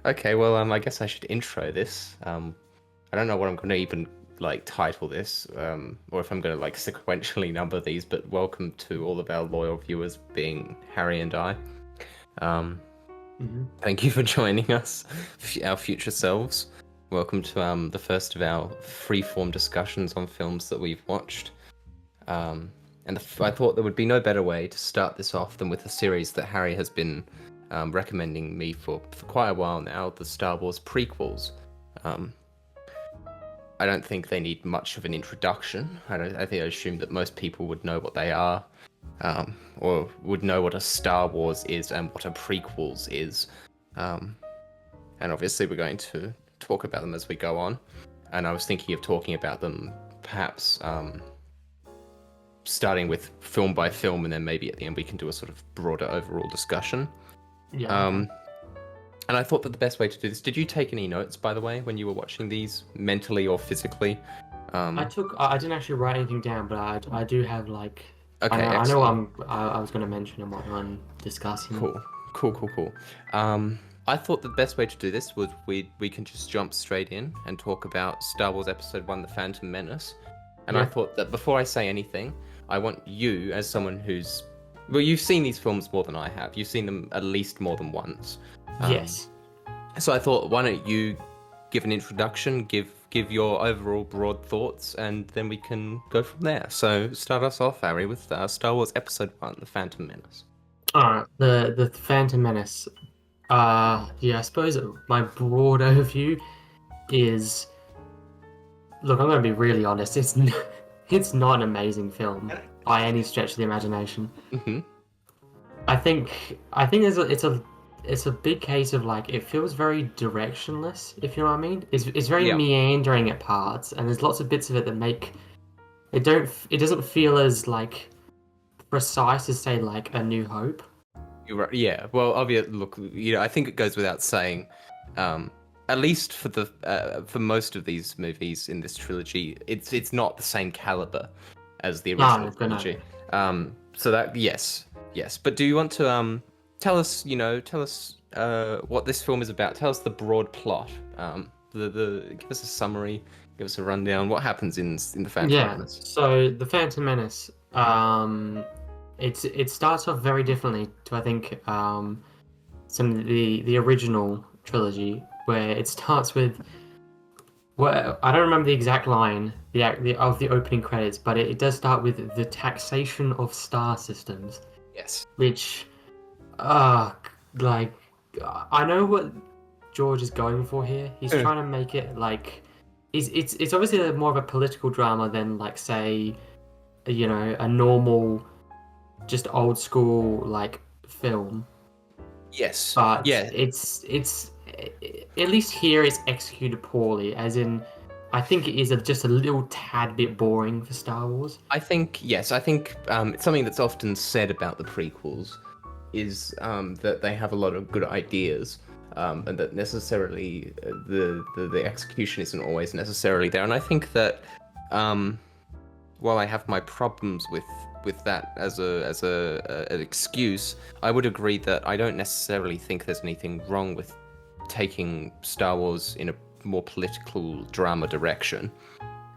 Okay, well, I guess I should intro this. I don't know what I'm going to even like title this, or if I'm going to like sequentially number these. But welcome to all of our loyal viewers, being Harry and I. Um, Hmm. Thank you for joining us, our future selves. Welcome to the first of our free-form discussions on films that we've watched. I thought there would be no better way to start this off than with a series that Harry has been recommending me for quite a while now, the Star Wars prequels. Um, I don't think they need much of an introduction. I think I assume that most people would know what they are, or would know what a Star Wars is and what a prequels is. Um, and obviously, we're going to talk about them as we go on. And I was thinking of talking about them perhaps starting with film by film, and then maybe at the end we can do a sort of broader overall discussion. Yeah, okay. Um, and I thought that the best way to do this. Did you take any notes, by the way, when you were watching these, mentally or physically? Um, I didn't actually write anything down, but I do have like okay, I know excellent. I was going to mention and whatnot and discussing. Cool, cool. I thought the best way to do this was we can just jump straight in and talk about Star Wars Episode One: The Phantom Menace. And I Yeah, thought that before I say anything, I want you, as someone who's well, you've seen these films more than I have. You've seen them at least more than once. Um, yes. so I thought, why don't you give an introduction, give your overall broad thoughts, and then we can go from there. So start us off, Harry, with Star Wars Episode One: The Phantom Menace. All right, the Phantom Menace. Yeah, I suppose my broad overview is look. I'm going to be really honest. It's not an amazing film by any stretch of the imagination. Hmm. I think it's a big case of like it feels very directionless, if you know what I mean. It's very Yeah, meandering at parts, and there's lots of bits of it that make it doesn't feel as like precise as say like A New Hope. you're right. Yeah, well, obviously, look, I think it goes without saying, um, at least for most of these movies in this trilogy, it's not the same caliber as the original No, but no. trilogy. So that yes. But do you want to tell us what this film is about? Tell us the broad plot. The give us a summary, give us a rundown. What happens in the Phantom Yeah. Menace? So the Phantom Menace, it starts off very differently to I think some of the original trilogy where it starts with. Well, I don't remember the exact line of the opening credits, but it does start with the taxation of star systems, Yes. which, uh, like, I know what George is going for here. He's trying to make it like, it's obviously more of a political drama than like say, a normal, just old school like film. Yes. But Yeah. it's at least here it's executed poorly, as in I think it is just a little tad bit boring for Star Wars. I think yes. I think it's something that's often said about the prequels is that they have a lot of good ideas, and that necessarily the execution isn't always necessarily there. And I think that um, while I have my problems with that as an excuse, I would agree that I don't necessarily think there's anything wrong with taking Star Wars in a more political drama direction.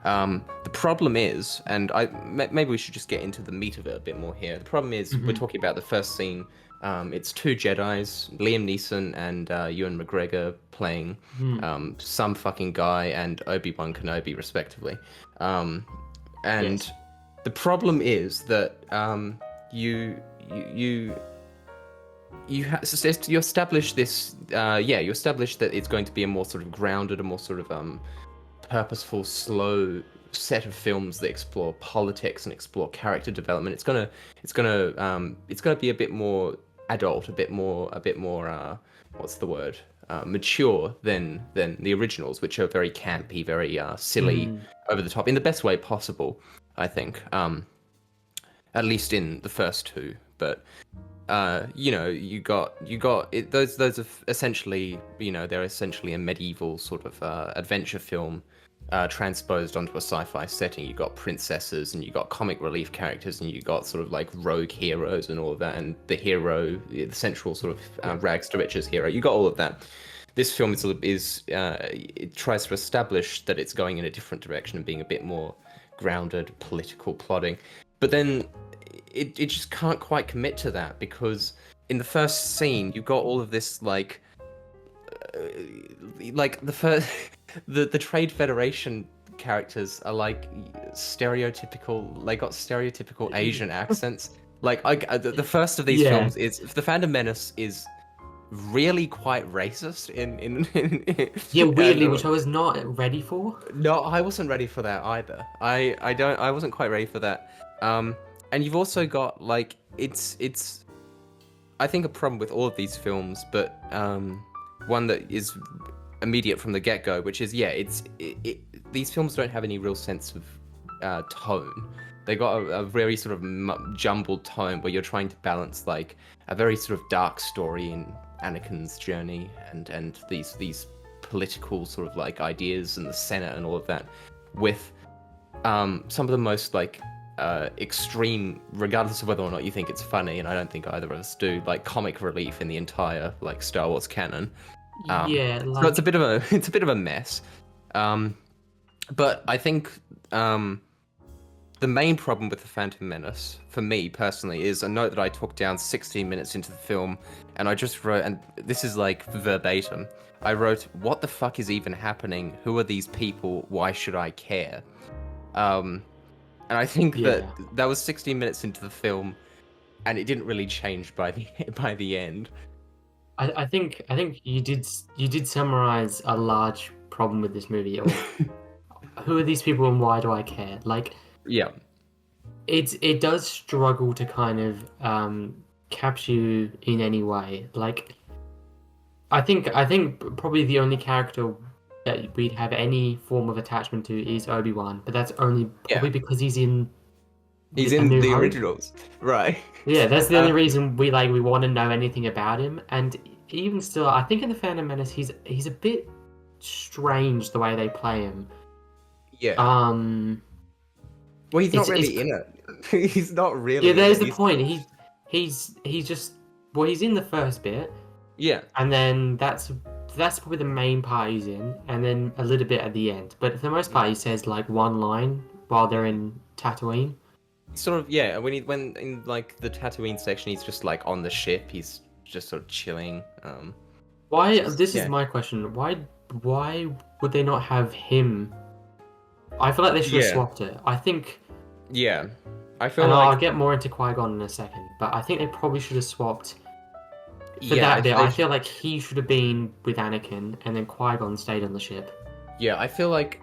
The problem is, and maybe we should just get into the meat of it a bit more here. The problem is, we're Hmm. talking about the first scene. It's two Jedi's, Liam Neeson and Ewan McGregor playing Hmm. some fucking guy and Obi-Wan Kenobi, respectively. Um, and Yes. the problem is that you you you establish this. You establish that it's going to be a more sort of grounded, a more sort of purposeful, slow set of films that explore politics and explore character development. It's gonna be a bit more adult, a bit more what's the word? Mature than the originals, which are very campy, very silly, Hmm. over the top, in the best way possible. I think, at least in the first two, but you got it, those are essentially, they're essentially a medieval sort of adventure film transposed onto a sci-fi setting. You got princesses and you got comic relief characters and you got sort of like rogue heroes and all of that, and the hero, the central sort of Yeah. rags to riches hero. You got all of that. this film it tries to establish that it's going in a different direction and being a bit more grounded, political plotting, but then it just can't quite commit to that because in the first scene you've got all of this like the first the Trade Federation characters are like stereotypical. They got stereotypical Asian accents. The first of these Yeah. films is the Phantom Menace is really quite racist Yeah, weirdly, and, which I was not ready for. no, I wasn't ready for that either. I wasn't quite ready for that. And you've also got like it's I think a problem with all of these films, but one that is immediate from the get-go, which is these films don't have any real sense of tone. They got a very sort of jumbled tone where you're trying to balance like a very sort of dark story in Anakin's journey and these political sort of like ideas and the Senate and all of that with some of the most like extreme, regardless of whether or not you think it's funny, and I don't think either of us do, like comic relief in the entire like Star Wars canon. Yeah, So like it's a bit of a mess. But I think the main problem with the Phantom Menace, for me personally, is a note that I took down 16 minutes into the film, and I just wrote, and this is like verbatim. I wrote, "What the fuck is even happening? Who are these people? Why should I care?" And I think that was 16 minutes into the film, and it didn't really change by the end. I think you did summarize a large problem with this movie. Or who are these people and why do I care? Like, Yeah. it does struggle to kind of capture you in any way. Like, I think probably the only character that we'd have any form of attachment to is Obi-Wan, but that's only probably because he's in He's A in New the Hope. originals, right? Yeah, that's the only reason we want to know anything about him. And even still, I think in the Phantom Menace, he's a bit strange the way they play him. Yeah. Well, he's not It's really in it. He's not really. yeah, there's in it. the point. He's just he's in the first bit, Yeah. and then that's probably the main part he's in, and then a little bit at the end. But for the most part, he says like one line while they're in Tatooine. Sort of, yeah. When in like the Tatooine section, he's just like on the ship. He's just sort of chilling. Why? Just- This yeah. is my question. Why would they not have him? I feel like they should have Yeah. swapped it. I think, Yeah. I feel and like I'll get more into Qui-Gon in a second, but I think they probably should have swapped for yeah, that bit. I feel like he should have been with Anakin, and then Qui-Gon stayed on the ship. Yeah, I feel like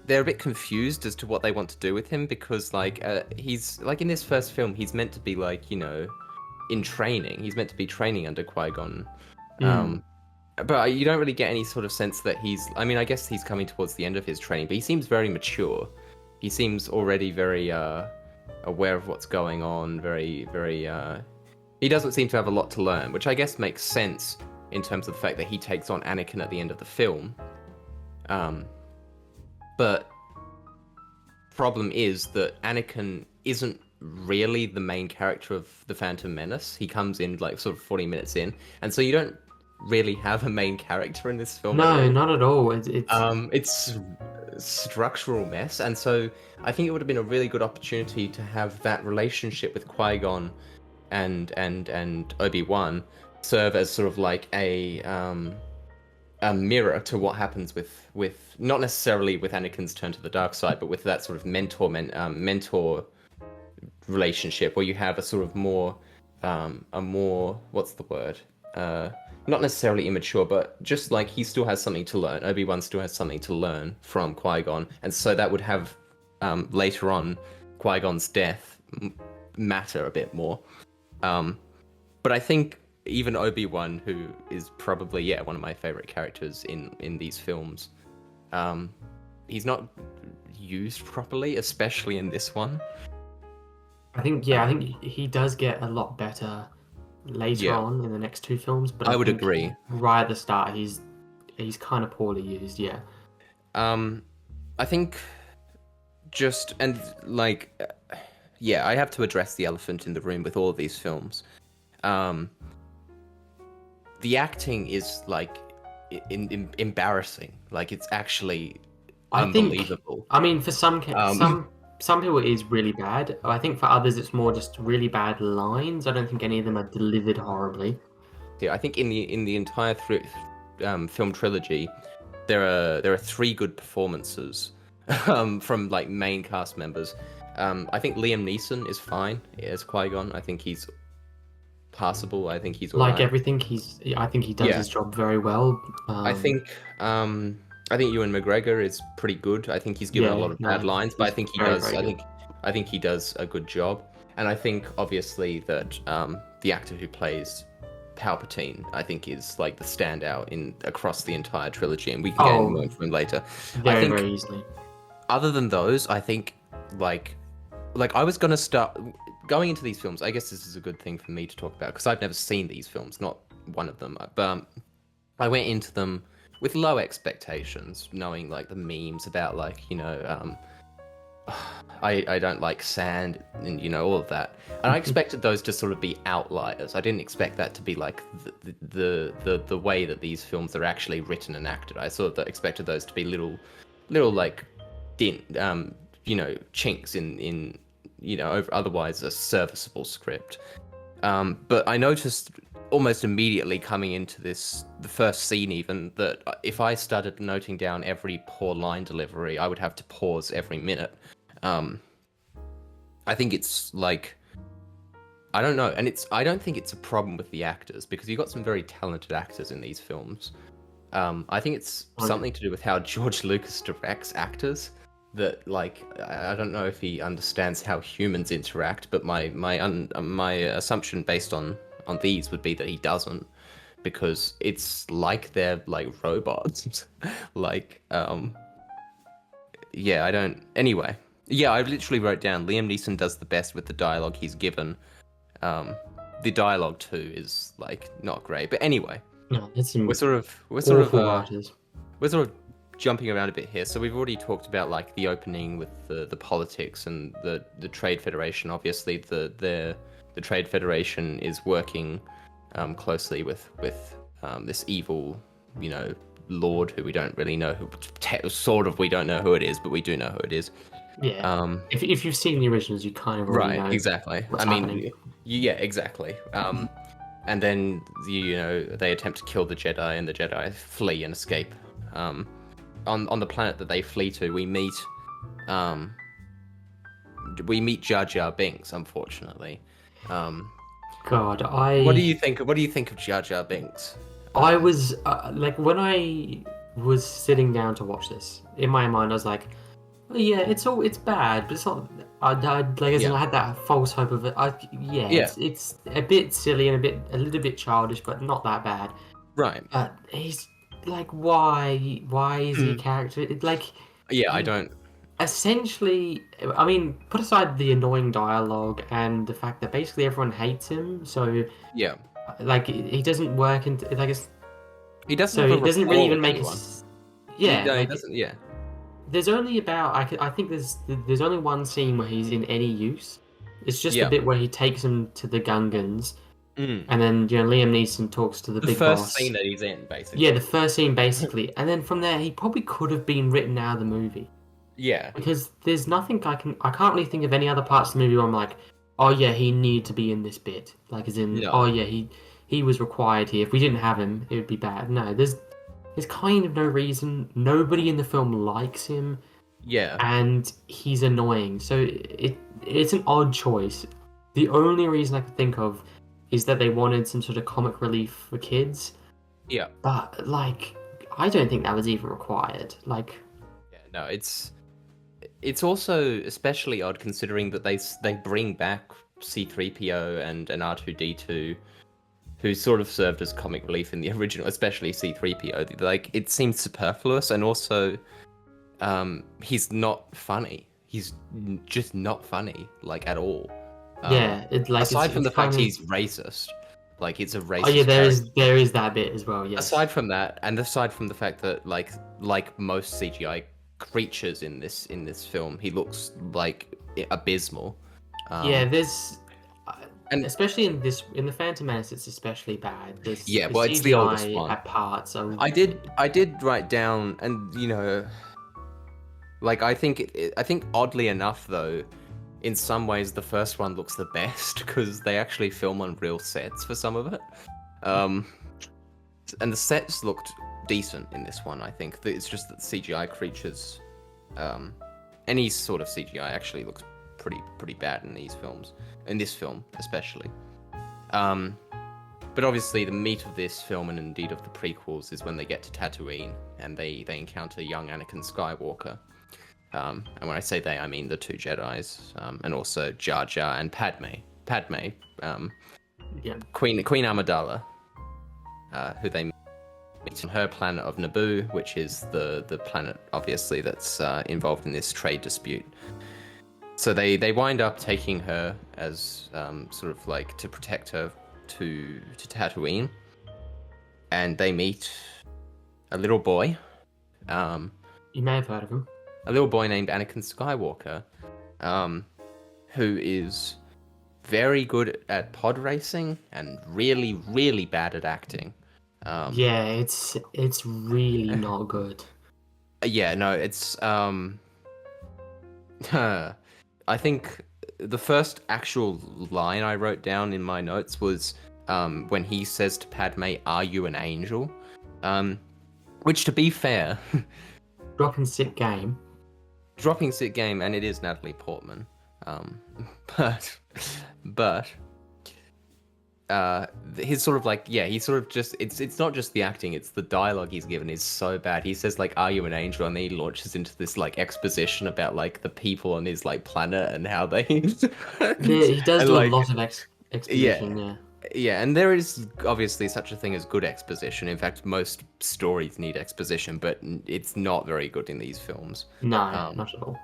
they're a bit confused as to what they want to do with him because like he's like in this first film he's meant to be like, you know, in training. He's meant to be training under Qui-Gon. But you don't really get any sort of sense that I mean, I guess he's coming towards the end of his training, but he seems very mature. He seems already very aware of what's going on, very he doesn't seem to have a lot to learn, which I guess makes sense in terms of the fact that he takes on Anakin at the end of the film. But problem is that Anakin isn't really the main character of the Phantom Menace. He comes in like sort of 40 minutes in, and so you don't really have a main character in this film. No, at all. not at all. It's structural mess, and so I think it would have been a really good opportunity to have that relationship with Qui-Gon and Obi-Wan serve as sort of like a mirror to what happens with not necessarily with Anakin's turn to the dark side, but with that sort of mentor relationship where you have a sort of more what's the word, not necessarily immature, but just like he still has something to learn. Obi-Wan still has something to learn from Qui-Gon, and so that would have later on Qui-Gon's death matter a bit more. But I think even Obi-Wan, who is probably one of my favorite characters in these films, he's not used properly, especially in this one. I think he does get a lot better later on in the next two films, but I would think agree. right at the start he's kind of poorly used. Yeah. I think just and like I have to address the elephant in the room with all of these films. The acting is like embarrassing. Like it's actually I think, unbelievable. I mean, for Um, some people it is really bad. I think for others it's more just really bad lines. I don't think any of them are delivered horribly. yeah, I think in the entire film trilogy, there are three good performances from like main cast members. I think Liam Neeson is fine as Qui-Gon. I think he's passable. I think he's all Like right. everything, I think he does Yeah, his job very well. I think I think Ewan McGregor is pretty good. I think he's given a Yeah, lot of bad no, lines, but I he's think he very, does. very good. I think he does a good job. And I think obviously that the actor who plays Palpatine, I think is like the standout in across the entire trilogy, and we can get into more Oh, into him later. I very, think very easily. other than those, I think like I was gonna start going into these films. I guess this is a good thing for me to talk about because I've never seen these films, not one of them. But I went into them with low expectations, knowing like the memes about like I don't like sand and all of that, and I expected those to sort of be outliers. I didn't expect that to be like the way that these films are actually written and acted. I sort of expected those to be little like chinks in otherwise a serviceable script. But I noticed almost immediately coming into the first scene even, that if I started noting down every poor line delivery, I would have to pause every minute. I think it's like, I don't know, and I don't think it's a problem with the actors because you've got some very talented actors in these films. I think it's Oh, yeah. something to do with how George Lucas directs actors. That like I don't know if he understands how humans interact, but my assumption based on these would be that he doesn't, because it's like they're like robots. like yeah, I don't. Anyway, yeah, I literally wrote down Liam Neeson does the best with the dialogue he's given. The dialogue too is like not great, but anyway, No, that's we're some sort of we're sort of awful uh, writers. we're sort of jumping around a bit here. So we've already talked about like the opening with the politics and the Trade Federation. Obviously, the Trade Federation is working closely with this evil, lord who we don't really know who. Sort of, we don't know who it is, but we do know who it is. Yeah. If you've seen the originals, you kind of already Right, know exactly. what's I mean, happening. yeah, exactly. And then they attempt to kill the Jedi, and the Jedi flee and escape. On the planet that they flee to, we meet Jar Jar Binks. Unfortunately, God, what do you think? What do you think of Jar Jar Binks? I was like when I was sitting down to watch this, in my mind I was like, oh, yeah, it's bad, but it's not. Like as in Yeah. I had that false hope of it. Yeah, Yeah. it's a bit silly and a little bit childish, but not that bad. Right. But he's like, why is he a character? Yeah, I He don't. essentially, I mean, put aside the annoying dialogue and the fact that basically everyone hates him, so Yeah, like he doesn't work into like it's he doesn't so have a he doesn't really rapport even with make anyone. us. He Yeah, no, he like doesn't. Yeah. there's only about I think there's only one scene where he's in any use. It's just the Yeah. bit where he takes him to the Gungans, Mm. and then Liam Neeson talks to the The big first boss. scene that he's in, Yeah, basically. the first scene basically, and then from there he probably could have been written out of the movie Yeah. because there's nothing I can't really think of any other parts of the movie where I'm like, oh yeah, he needed to be in this bit. Like as in, No. oh yeah, he was required here. If we didn't have him, it would be bad. No, there's kind of no reason. Nobody in the film likes him, Yeah. and he's annoying. So it's an odd choice. The only reason I could think of is that they wanted some sort of comic relief for kids, Yeah. but like I don't think that was even required. Like Yeah. No, it's also especially odd considering that they bring back C-3PO and R2-D2, who sort of served as comic relief in the original, especially C-3PO. Like it seems superfluous, and also he's not funny. He's just not funny, like at all. yeah, Aside from it's the fact kind of he's racist, like it's a oh yeah, racist character. there is that bit as well. Yes. Aside from that, and aside from the fact that like most CGI creatures in this film, he looks like abysmal. Yeah, there's And especially in the Phantom Menace, it's especially bad. yeah, The well, it's the oldest CGI one. at parts are. I did write down, and like I think oddly enough though, in some ways the first one looks the best because they actually film on real sets for some of it. Um, and the sets looked decent in this one. I think it's just that CGI creatures, um, any sort of CGI actually looks pretty bad in these films. In this film, especially. Um, but obviously, the meat of this film and indeed of the prequels is when they get to Tatooine and they encounter young Anakin Skywalker. And when I say they, I mean the two Jedis, and also Jar Jar and Padme. Padme, Yeah. Queen Amidala, who they meet on her planet of Naboo, which is the planet obviously that's involved in this trade dispute. So they wind up taking her as sort of like to protect her to Tatooine, and they meet a little boy. You may have heard of him. A little boy named Anakin Skywalker, who is very good at pod racing and really, really bad at acting. Yeah, it's really not good. Yeah, no, it's I think the first actual line I wrote down in my notes was when he says to Padme, "Are you an angel?" Which, to be fair, Dropping sick game. dropping sick game, and it is Natalie Portman. But he's sort of like, yeah, he's sort of just, it's not just the acting, it's the dialogue he's given is so bad. He says like, "Are you an angel?" and then he launches into this like exposition about like the people on his like planet and how they Yeah, he does and, do like, a lot of exposition, yeah. Yeah, and there is obviously such a thing as good exposition. In fact, most stories need exposition, but it's not very good in these films. No, not at all.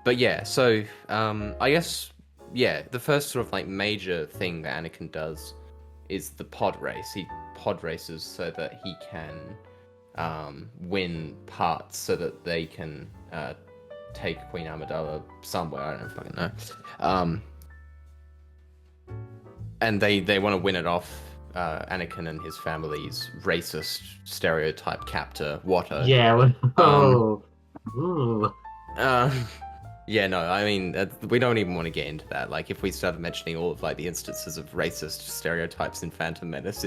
But yeah, so I guess yeah, the first sort of like major thing that Anakin does is the pod race. He pod races so that he can win parts so that they can take Queen Amidala somewhere. I don't fucking know. And they want to win it off Anakin and his family's racist stereotype captor, Watto. Yeah, well, ooh. Yeah, no, I mean, we don't even want to get into that. Like, if we started mentioning all of like the instances of racist stereotypes in Phantom Menace,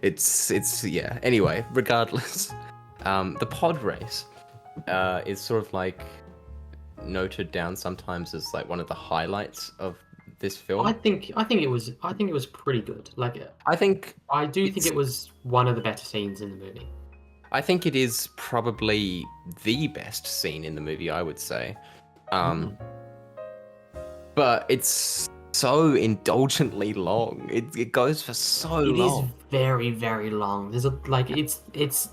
it's yeah. Anyway, regardless, the pod race is sort of like noted down sometimes as like one of the highlights of this film. I think it was pretty good. Like, I think I do think it was one of the better scenes in the movie. I think it is probably the best scene in the movie, I would say. But it's so indulgently long. It goes for so long. It is very, very long. There's a like it's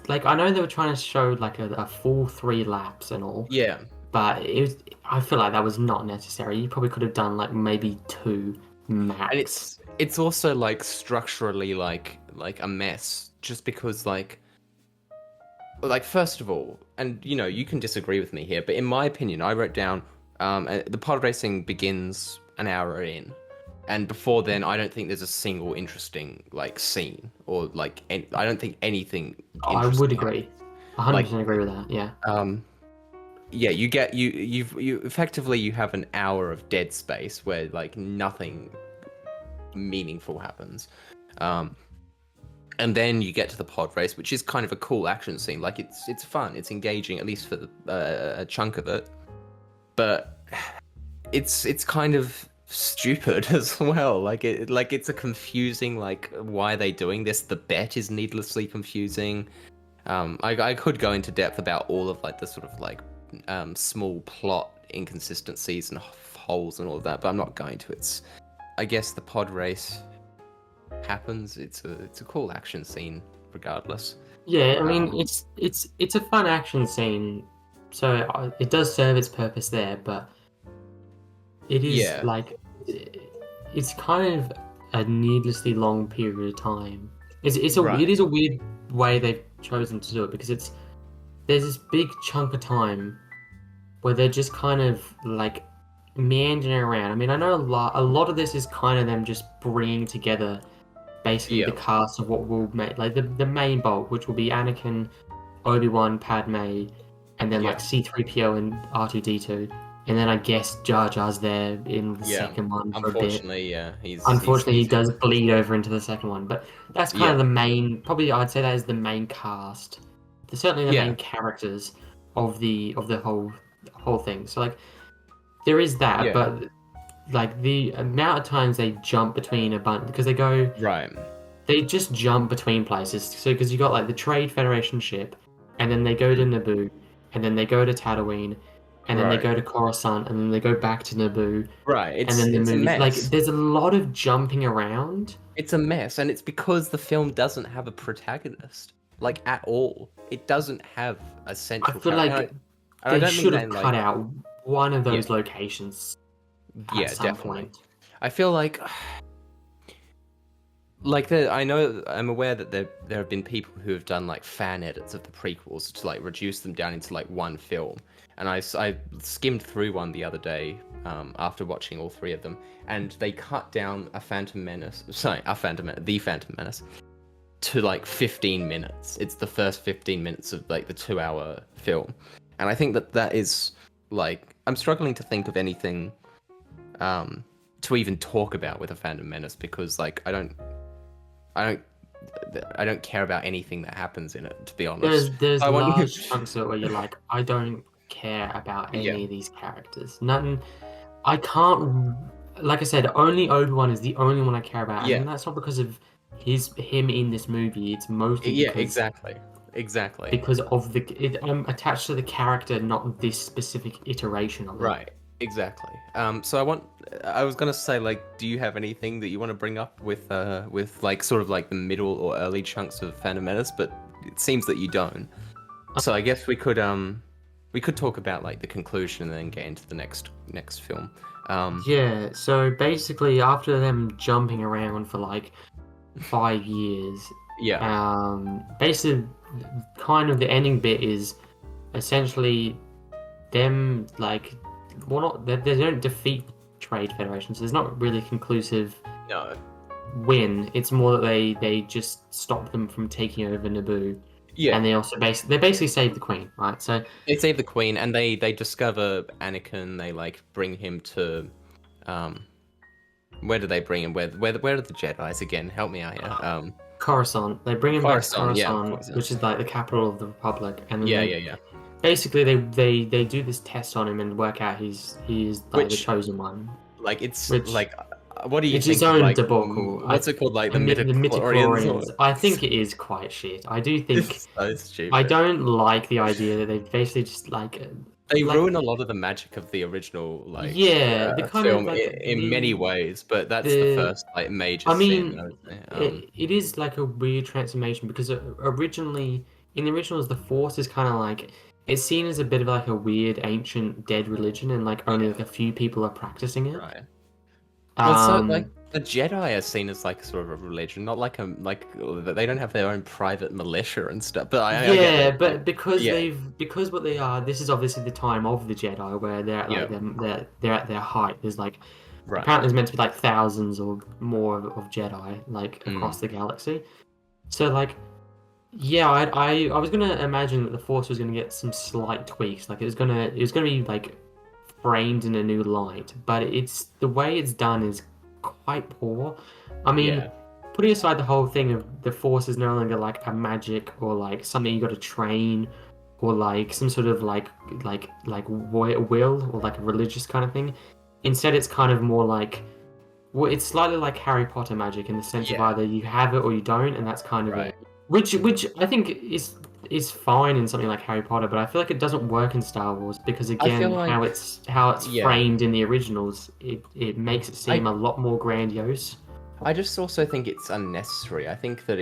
like I know they were trying to show like a full 3 laps and all. Yeah. But I feel like that was not necessary. You probably could have done like maybe 2 max. And it's also like structurally like a mess, just because like first of all, and you can disagree with me here, but in my opinion, I wrote down the pod racing begins an hour in, and before then, I don't think there's a single interesting like scene or like I don't think anything. I would agree. 100% agree with that. Yeah. Yeah, you effectively you have an hour of dead space where like nothing meaningful happens. And then you get to the pod race, which is kind of a cool action scene. Like it's fun, it's engaging, at least for a chunk of it. But it's kind of stupid as well. Like it's a confusing like why are they doing this? The bet is needlessly confusing. I could go into depth about all of like the sort of like small plot inconsistencies and holes and all of that, but I'm not going to. I guess the pod race happens. It's a cool action scene regardless. Yeah, I mean it's a fun action scene, so it does serve its purpose there, but it is like it's kind of a needlessly long period of time. It is a weird way they've chosen to do it, because there's this big chunk of time where they're just kind of like meandering around. I mean, I know a lot of this is kind of them just bringing together basically Yeah, the cast of what will make like the main bulk, which will be Anakin, Obi-Wan, Padme, and then yeah, like C-3PO and R2-D2, and then I guess Jar Jar's there in the yeah. second one for a bit. Unfortunately, yeah, Unfortunately, he he's does bleed over into the second one, but that's kind of yeah, the main. Probably, I'd say that is the main cast. They're certainly the yeah, main characters of the whole thing. So like, there is that, yeah. but like the amount of times they jump between a bunch because Right, they just jump between places. So because you got like the Trade Federation ship, and then they go to mm, Naboo, and then they go to Tatooine, and then they right, go to Coruscant, and then they go back to Naboo, right. and then the It's a movie. Like, mess. there's a lot of jumping around. It's a mess, and it's because the film doesn't have a protagonist, like at all. It doesn't have a I central feel character, like and I they don't mean should that have in cut like, out one of yeah, those locations at yeah, some definitely. point. I feel like I'm aware that there have been people who have done like fan edits of the prequels to like reduce them down into like one film, and I skimmed through one the other day after watching all three of them, and they cut down the Phantom Menace to like 15 minutes. It's the first 15 minutes of like the 2 hour film, and I think that is like I'm struggling to think of anything to even talk about with a Phantom Menace because like I don't I don't care about anything that happens in it, to be honest. There's I want large chunks of it where you're like, I don't care about yeah, any of these characters. Nothing. I can't. Like I said, only Obi-Wan is the only one I care about, yeah, and that's not because of him in this movie. It's mostly yeah, because exactly. I'm attached to the character, not this specific iteration of it. Right, exactly. So I was gonna say, like, do you have anything that you want to bring up with like sort of like the middle or early chunks of Phantom Menace? But it seems that you don't. So I guess we could talk about like the conclusion and then get into the next film. Yeah, so basically, after them jumping around for like 5 years, Yeah, basically, kind of the ending bit is essentially them like, well, not they don't defeat Trade Federation, so there's not really a conclusive no, win. It's more that they just stop them from taking over Naboo, yeah. and they basically save the Queen, right? So They save the Queen and they discover Anakin. They like bring him to, um, where do they bring him? Where are the Jedi's again? Help me out here. Coruscant, they bring him back to Coruscant. Yeah, of Coruscant, course. which is like the capital of the Republic, and then Yeah, they yeah, yeah. basically they do this test on him and work out he is like the Which chosen one, like it's which like, what do you it's its think of own like debacle. what's it called, like the The midichlorians? midichlorians, I think it is quite shit. I do think It's so I stupid. don't like the idea that they basically just They like ruin a lot of the magic of the original like yeah, the kind of film like in many ways, but that's the the first like major I sin, I mean, would say. it is like a weird transformation because originally, in the originals, the Force is kind of like it's seen as a bit of like a weird ancient dead religion, and like only like Yeah, a few people are practicing it. right. Well, so like Um, the Jedi are seen as like sort of a religion, not like like they don't have their own private militia and stuff. But I get what yeah, you're saying. but Yeah, because what they are, this is obviously the time of the Jedi where they're at yeah, like they're at their height. There's like right. apparently there's meant to be like thousands or more of Jedi like Mm, across the galaxy. So like yeah, I was gonna imagine that the Force was gonna get some slight tweaks. Like it was gonna be like framed in a new light, but it's the way it's done is quite poor. I mean, yeah, putting aside the whole thing of the Force is no longer like a magic or like something you got to train or like some sort of will or like a religious kind of thing. Instead, it's kind of more like well, it's slightly like Harry Potter magic in the sense of yeah, either you have it or you don't, and that's kind of right. it. Which I think is fine in something like Harry Potter, but I feel like it doesn't work in Star Wars because I feel again, like how it's yeah. framed in the originals, it makes it I seem a lot more grandiose. I just also think it's unnecessary. I think that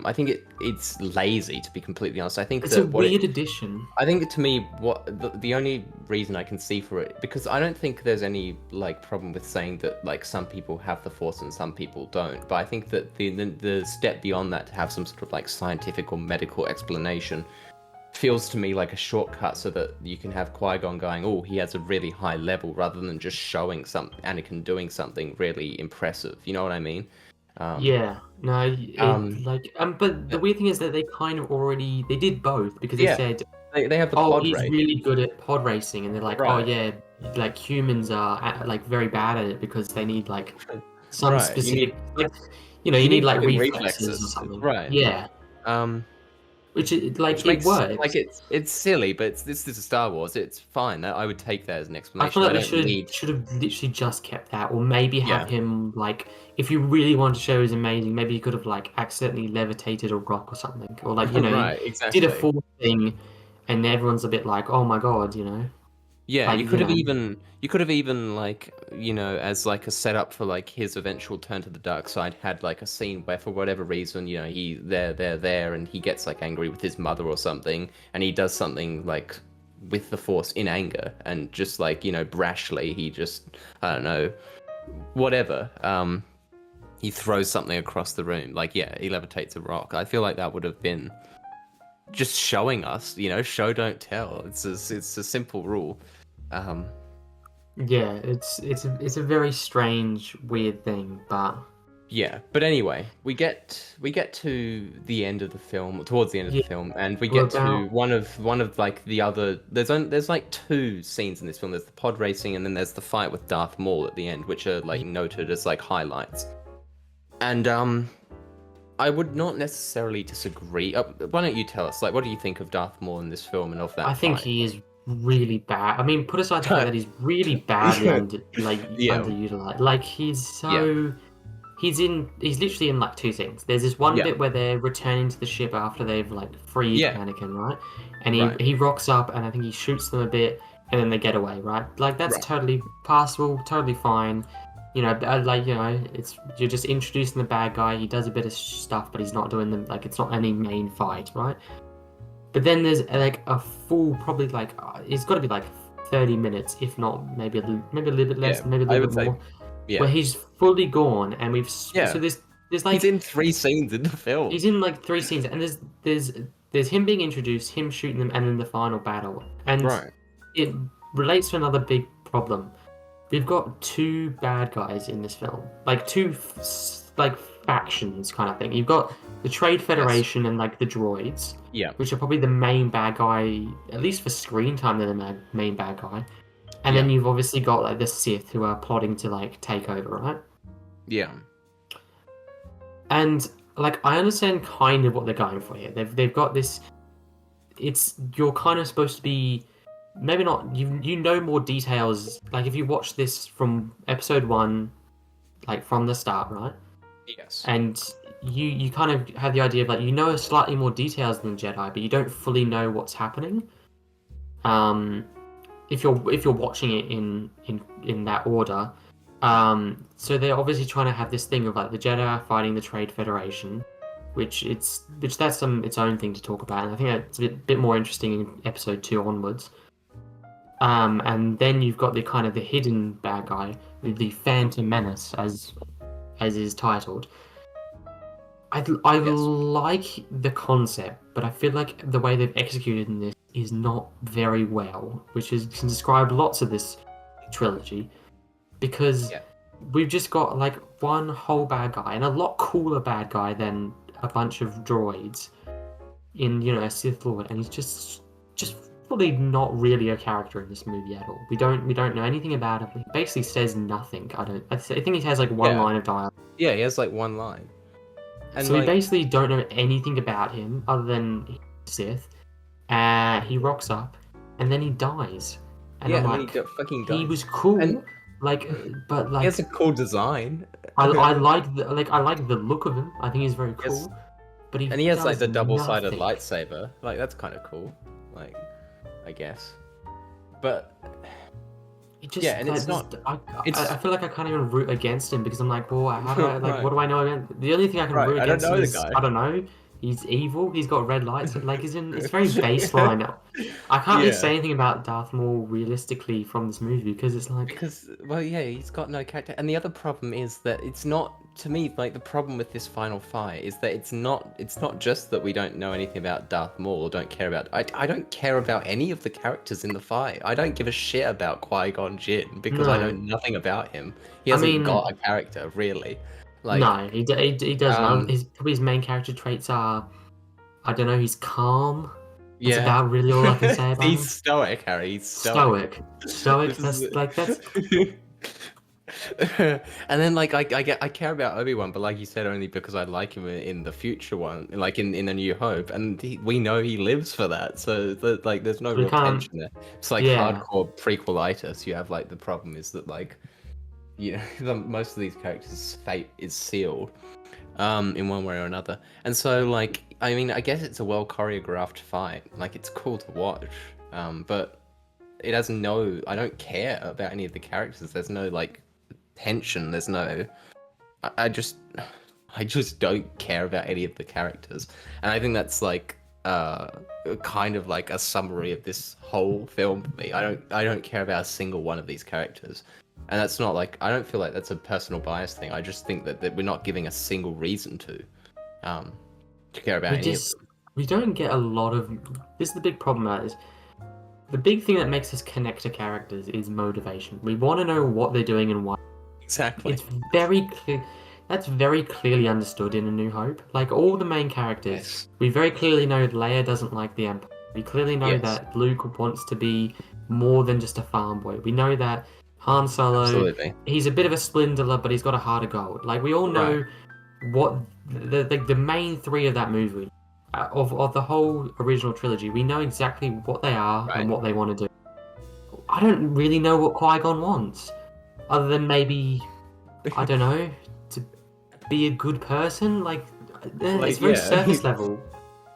I think it's lazy, to be completely honest. I think It's a that weird addition. I think to me, what the only reason I can see for it, because I don't think there's any like problem with saying that like some people have the Force and some people don't. But I think that the step beyond that to have some sort of like scientific or medical explanation feels to me like a shortcut so that you can have Qui-Gon going, oh, he has a really high level, rather than just showing Anakin doing something really impressive. You know what I mean? Um, Yeah, no, it um, like but the yeah, weird thing is that they kind of already they did both because they yeah, said, they have the oh, pod he's race, really good at pod racing, and they're like, oh right? yeah, like humans are like very bad at it because they need like some Right. specific like you You need need like fucking reflexes or reflexes, something. right? Yeah, Um, which is, like which it makes like works. it's silly, but this is Star Wars. It's fine. I would take that as an I feel explanation. like I they don't need. should have literally just kept that, or maybe have Yeah. him like if you really want to show he's amazing, maybe you could have like accidentally levitated a rock or something, or like you Right. did a Exactly. full thing, and everyone's a bit like, oh my god, Yeah, like you could have even like, as like a setup for like his eventual turn to the dark side, had like a scene where for whatever reason, he there and he gets like angry with his mother or something, and he does something like with the Force in anger, and just like, brashly he just, I don't know, whatever. He throws something across the room. Like, yeah, he levitates a rock. I feel like that would have been just showing us, show don't tell. It's a simple rule. Um, yeah, it's a very strange, weird thing, but yeah, but anyway, we get to the end of the film, towards the end of the yeah, film, and we we're get to about one of like the other. There's like two scenes in this film. There's the pod racing, and then there's the fight with Darth Maul at the end, which are like noted as like highlights. And I would not necessarily disagree. Why don't you tell us, like, what do you think of Darth Maul in this film and of I that think fight? he is really bad. I mean, put aside the fact that he's really badly Yeah, underutilized. Like yeah, he's literally in like two scenes. There's this one yeah, bit where they're returning to the ship after they've like freed yeah. Anakin, right? And he Right, he rocks up and I think he shoots them a bit and then they get away, right? Like that's right. totally passable, totally fine. It's you're just introducing the bad guy. He does a bit of stuff, but he's not doing them like it's not any main fight, right? But then there's like a full, probably like it's got to be like 30 minutes, if not maybe a little bit Yeah, less, maybe a I little would bit say, more, where yeah, he's fully gone, and so yeah. there's He's like in three scenes in the film. he's in like three scenes, and there's him being introduced, him shooting them, and then the final battle, and Right. it relates to another big problem. We've got two bad guys in this film, like two like factions kind of thing. You've got the Trade Yes. Federation and like the droids, Yeah. which are probably the main bad guy, at least for screen time. They're the main bad guy, and Yeah. then you've obviously got like the Sith who are plotting to like take over, right? Yeah. And like I understand kind of what they're going for here. They've got this. You're kind of supposed to be maybe not you know more details. Like if you watch this from episode one, like from the start, right? Yes. And you kind of have the idea of like you know slightly more details than Jedi, but you don't fully know what's happening. Um, if you're watching it in that order. So they're obviously trying to have this thing of like the Jedi fighting the Trade Federation, which that's its own thing to talk about, and I think that's a bit more interesting in episode two onwards. And then you've got the kind of the hidden bad guy, the Phantom Menace, as is titled. I Yes. like the concept, but I feel like the way they've executed in this is not very well, which is can describe lots of this trilogy, because Yeah. we've just got like one whole bad guy and a lot cooler bad guy than a bunch of droids in a Sith Lord, and he's just fully not really a character in this movie at all. We don't know anything about him. He basically says nothing. I think he has like one Yeah. line of dialogue. Yeah. He has like one line, and So we like, basically don't know anything about him other than he's Sith. He rocks up, and then he dies. And yeah, I'm and then he like, fucking he dies. was cool, And like, but he has like, a cool design. I like the look of him. I think he's very Yes. cool, but he And he has like does the double-sided nothing. lightsaber. Like, that's kind of cool. Like, I guess. But It just yeah, and like it's this, not. I It's feel like I can't even root against him because I'm like, well, how do I like? right. What do I know against? The only thing I can Right. root I don't against him know the is guy. I don't know. He's evil. He's got red lights. Like, it's very baseline. I can't really Yeah. say anything about Darth Maul realistically from this movie because it's like, Because, well, yeah, he's got no character. And the other problem is that it's not to me, like the problem with this final fight is that it's not just that we don't know anything about Darth Maul or don't care about. I don't care about any of the characters in the fight. I don't give a shit about Qui-Gon Jinn because I know No, nothing about him. He I hasn't mean, got a character really. Like, no, he doesn't. um, Probably his main character traits are, I don't know, he's calm. That's yeah, about really all I can say about he's him. stoic, Harry. He's stoic. Stoic. This is. That's And then like I care about Obi-Wan, but like you said, only because I like him in the future one, like in A New Hope, and we know he lives for that. So like there's no we real can't. tension there. It's like Yeah, hardcore prequelitis. You have like the problem is that like most of these characters' fate is sealed, in one way or another. And so like I mean I guess it's a well choreographed fight. Like it's cool to watch, but it has no. I don't care about any of the characters. There's no like tension. There's no. I just don't care about any of the characters, and I think that's like kind of like a summary of this whole film for me. I don't care about a single one of these characters, and that's not like I don't feel like that's a personal bias thing. I just think that we're not giving a single reason to care about we any of just them. we don't get a lot of. This is the big problem. That is the big thing that makes us connect to characters is motivation. We want to know what they're doing and why. Exactly. It's very clear. That's very clearly understood in A New Hope. Like all the main characters, Yes. we very clearly know Leia doesn't like the Empire. We clearly know Yes. that Luke wants to be more than just a farm boy. We know that Han Solo, Absolutely. he's a bit of a splinter, but he's got a heart of gold. Like we all know Right. what the main three of that movie, of the whole original trilogy. We know exactly what they are Right. and what they want to do. I don't really know what Qui-Gon wants, other than maybe I don't know, to be a good person. Like it's very surface level.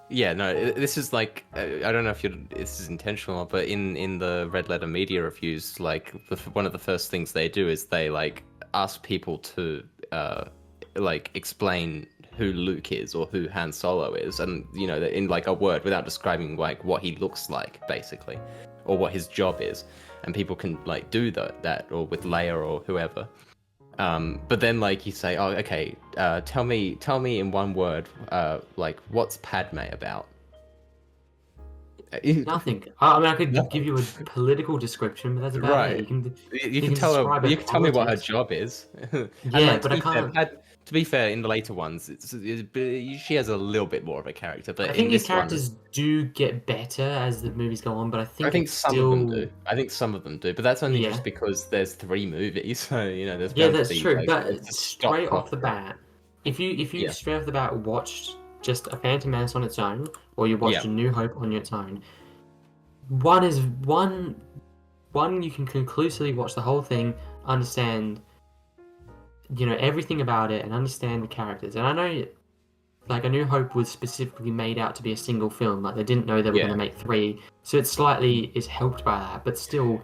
Yeah, no, this is like I don't know if this is intentional, but in the Red Letter Media reviews, like one of the first things they do is they like ask people to like explain who Luke is or who Han Solo is, and in like a word without describing like what he looks like basically, or what his job is, and people can like do that or with Leia or whoever. But then like you say, oh, okay, tell me in one word, like what's Padme about? Nothing. I mean, I could give Nothing. you a political description, but that's about it. Right. You You can can tell her. describe her You can tell me what her politics. job is. And Yeah, like but I can't. to be fair, in the later ones, she has a little bit more of a character. I But in think these this one, characters do get better as the movies go on, but I I think think it's some of them still do. I think some of them do. But that's only yeah. just because there's 3 movies. So there's Yeah, bound to that's be true. like it's But a stock straight off the opera. bat, if you Yeah. straight off the bat watched just a Phantom Menace on its own, or you Yeah. watched A New Hope on its own, one is one you can conclusively watch the whole thing, understand everything about it, and understand the characters. And I know, like, A New Hope was specifically made out to be a single film. Like they didn't know they were going Yeah. to make three, so it slightly is helped by that. But still,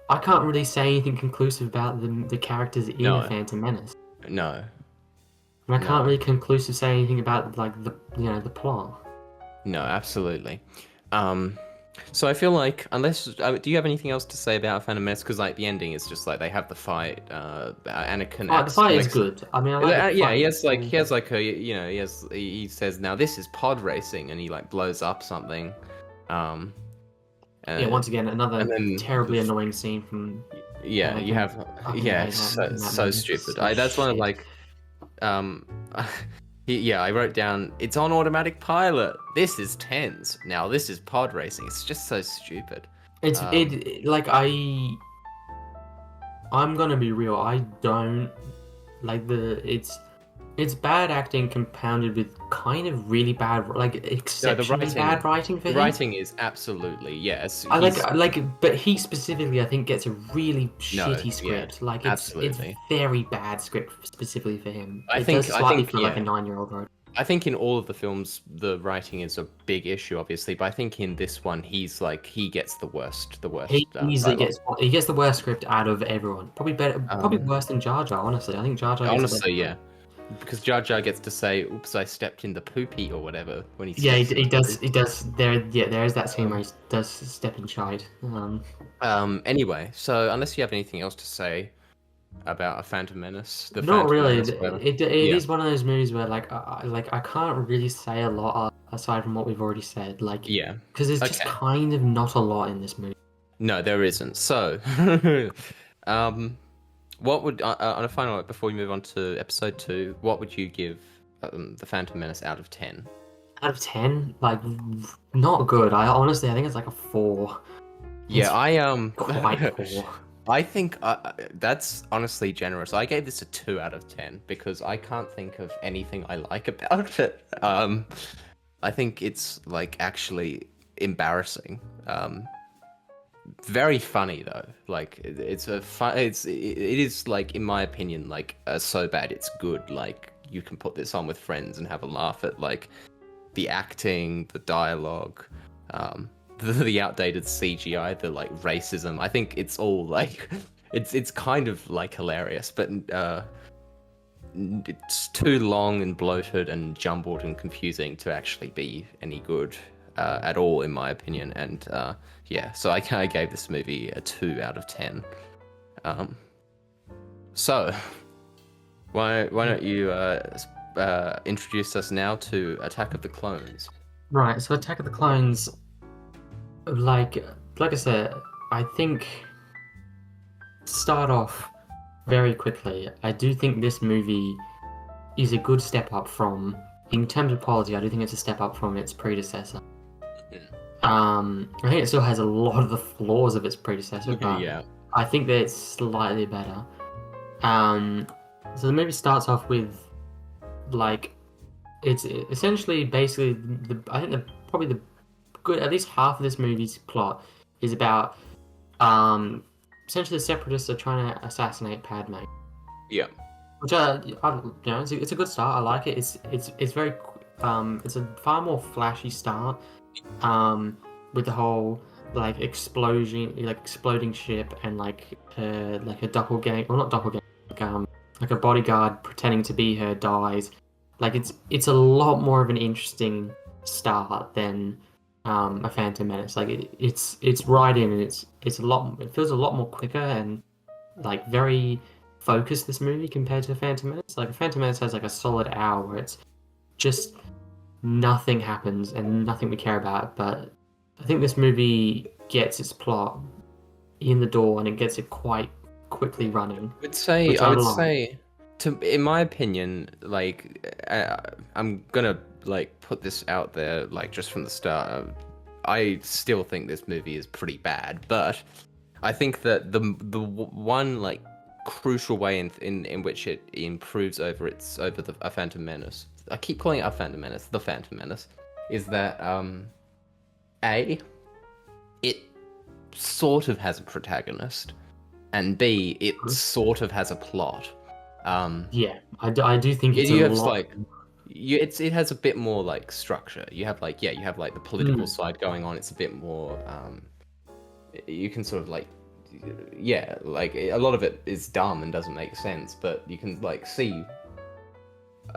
I can't really say anything conclusive about the characters in A No. Phantom Menace. No. And I can't No. really conclusively say anything about like the plot. No. Absolutely. Um. So I feel like unless do you have anything else to say about Phantom Menace? Because like the ending is just like they have the fight. Anakin Oh, the fight is Alex. good. I mean, I like the Yeah, fight. he has like a he says now this is pod racing and he like blows up something. Um. Yeah, once again, another And then terribly annoying scene from yeah, you Anakin. have Fucking yeah, hate it's that in that so movie. stupid. So That's one of shit. like um. I wrote down it's on automatic pilot. This is tens. Now this is pod racing. It's just so stupid. It's Um, like I'm gonna be real. I don't like it's bad acting compounded with kind of really bad, like exceptionally bad writing for the him. writing is absolutely yes. I but he specifically, I think, gets a really shitty yeah, script. Like it's absolutely. very bad script specifically for him. I It think does I slightly think feel like a yeah. 9-year-old wrote. I think in all of the films the writing is a big issue, obviously, but I think in this one he's like he gets the worst He easily dialogue. gets the worst script out of everyone. Probably better, probably Um, worse than Jar Jar. Honestly, I think Jar Jar gets the best. honestly, yeah. Because Jar Jar gets to say, "Oops, I stepped in the poopy" or whatever when he Yeah, steps in he the does. poo. He does. There is that scene where he does step in shite. Anyway, so unless you have anything else to say, about a Phantom Menace, the Not Phantom really. Menace, whatever. It Yeah, is one of those movies where I can't really say a lot aside from what we've already said. Like, yeah. because there's just Okay. kind of not a lot in this movie. No, there isn't. So, um, what would on a final note before we move on to episode 2, what would you give the Phantom Menace out of 10? Out of 10, like, not good. I honestly, I think it's like a 4. Yeah, It's I quite poor. I think that's honestly generous. I gave this a 2 out of 10 because I can't think of anything I like about it. I think it's like actually embarrassing. Very funny though. Like it's a fun. It is like in my opinion like so bad it's good. Like you can put this on with friends and have a laugh at like the acting, the dialogue, the outdated CGI, the like racism. I think it's all like it's kind of like hilarious, but it's too long and bloated and jumbled and confusing to actually be any good at all, in my opinion. And yeah, so I kind of gave this movie a 2 out of 10. Um, so why don't you introduce us now to Attack of the Clones? Right, so Attack of the Clones, like I said, I think start off very quickly. I do think this movie is a good step up from, in terms of quality, I do think it's a step up from its predecessor. I think it still has a lot of the flaws of its predecessor, but Yeah, I think that it's slightly better. So the movie starts off with like it's essentially basically I think probably the good at least half of this movie's plot is about essentially the separatists are trying to assassinate Padme, yeah, which it's a good start. I like it. It's very it's a far more flashy start with the whole like exploding ship and like a doppelganger, well not doppelganger, like a bodyguard pretending to be her dies. Like it's a lot more of an interesting start than a Phantom Menace. Like it's right in, and it's a lot. It feels a lot more quicker and like very focused, this movie, compared to Phantom Menace. Like Phantom Menace has like a solid hour where it's just nothing happens and nothing we care about. But I think this movie gets its plot in the door and it gets it quite quickly running, which I I would like. say, in my opinion, like I'm gonna like put this out there, like just from the start. I still think this movie is pretty bad, but I think that the one like crucial way in which it improves over the a Phantom Menace. I keep calling it a Phantom Menace, the Phantom Menace, is that a it sort of has a protagonist, and B, it sort of has a plot. Yeah, I do think it's a You have lot. like, it has a bit more like structure. You have like you have like the political Mm. side going on. It's a bit more. You can sort of like, yeah, like a lot of it is dumb and doesn't make sense, but you can like see.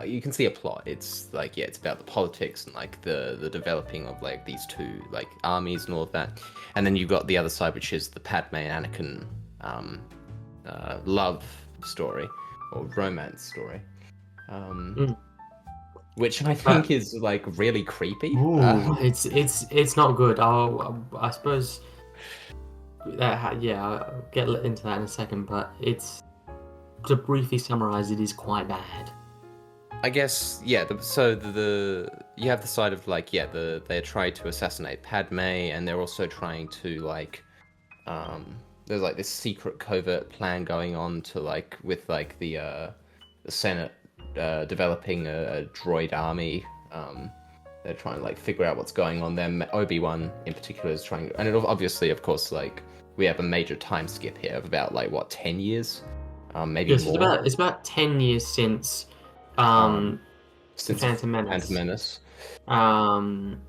You can see a plot. It's like yeah, it's about the politics and like the developing of like these two like armies and all of that, and then you've got the other side, which is the Padme and Anakin love story or romance story, Mm. which I But think is like really creepy. ooh, it's not good. I suppose yeah, I'll get into that in a second. But it's to briefly summarize, it is quite bad. I guess yeah. So the you have the side of like yeah, they're trying to assassinate Padme, and they're also trying to like there's like this secret covert plan going on to like with like the Senate developing a droid army. They're trying to like figure out what's going on there. Obi-Wan in particular is trying, and it obviously, of course, like we have a major time skip here of about like what 10 years, maybe Yes, more. it's about 10 years since Um, the since Phantom Phantom Menace. Menace. Um,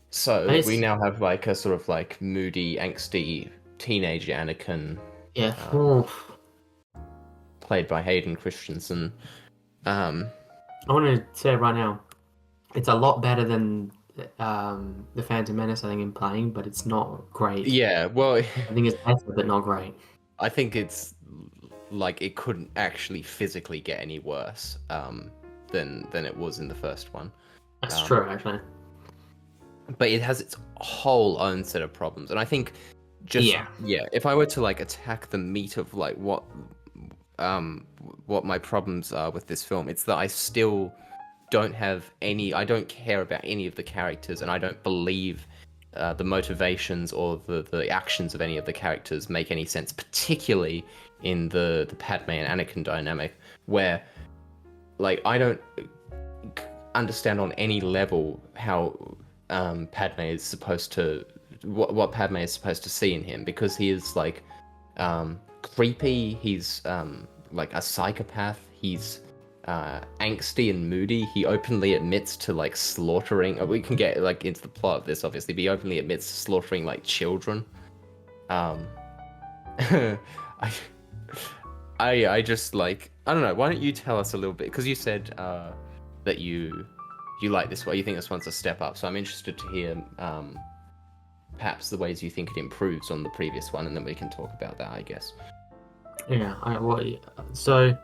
So we it's now have like a sort of like moody, angsty teenage Anakin, yeah. um, played by Hayden Christensen. Um, I want to say right now, it's a lot better than the Phantom Menace, I think, in playing, but it's not great. yeah, well, I think it's better, but not great. I think it's like it couldn't actually physically get any worse than it was in the first one. That's Um, true, actually. but it has its whole own set of problems, and I think just Yeah. yeah, if I were to like attack the meat of like what my problems are with this film, it's that I still don't have any. I don't care about any of the characters, and I don't believe the motivations or the actions of any of the characters make any sense, particularly in the Padme and Anakin dynamic, where like I don't understand on any level how Padme is supposed to what Padme is supposed to see in him, because he is like creepy. He's like a psychopath. He's angsty and moody. He openly admits to like slaughtering. We can get like into the plot of this, obviously, but he openly admits to slaughtering like children. Um, I, I just like I don't know. Why don't you tell us a little bit? Because you said that you like this one. You think this one's a step up. So I'm interested to hear perhaps the ways you think it improves on the previous one, and then we can talk about that, I guess. Yeah. So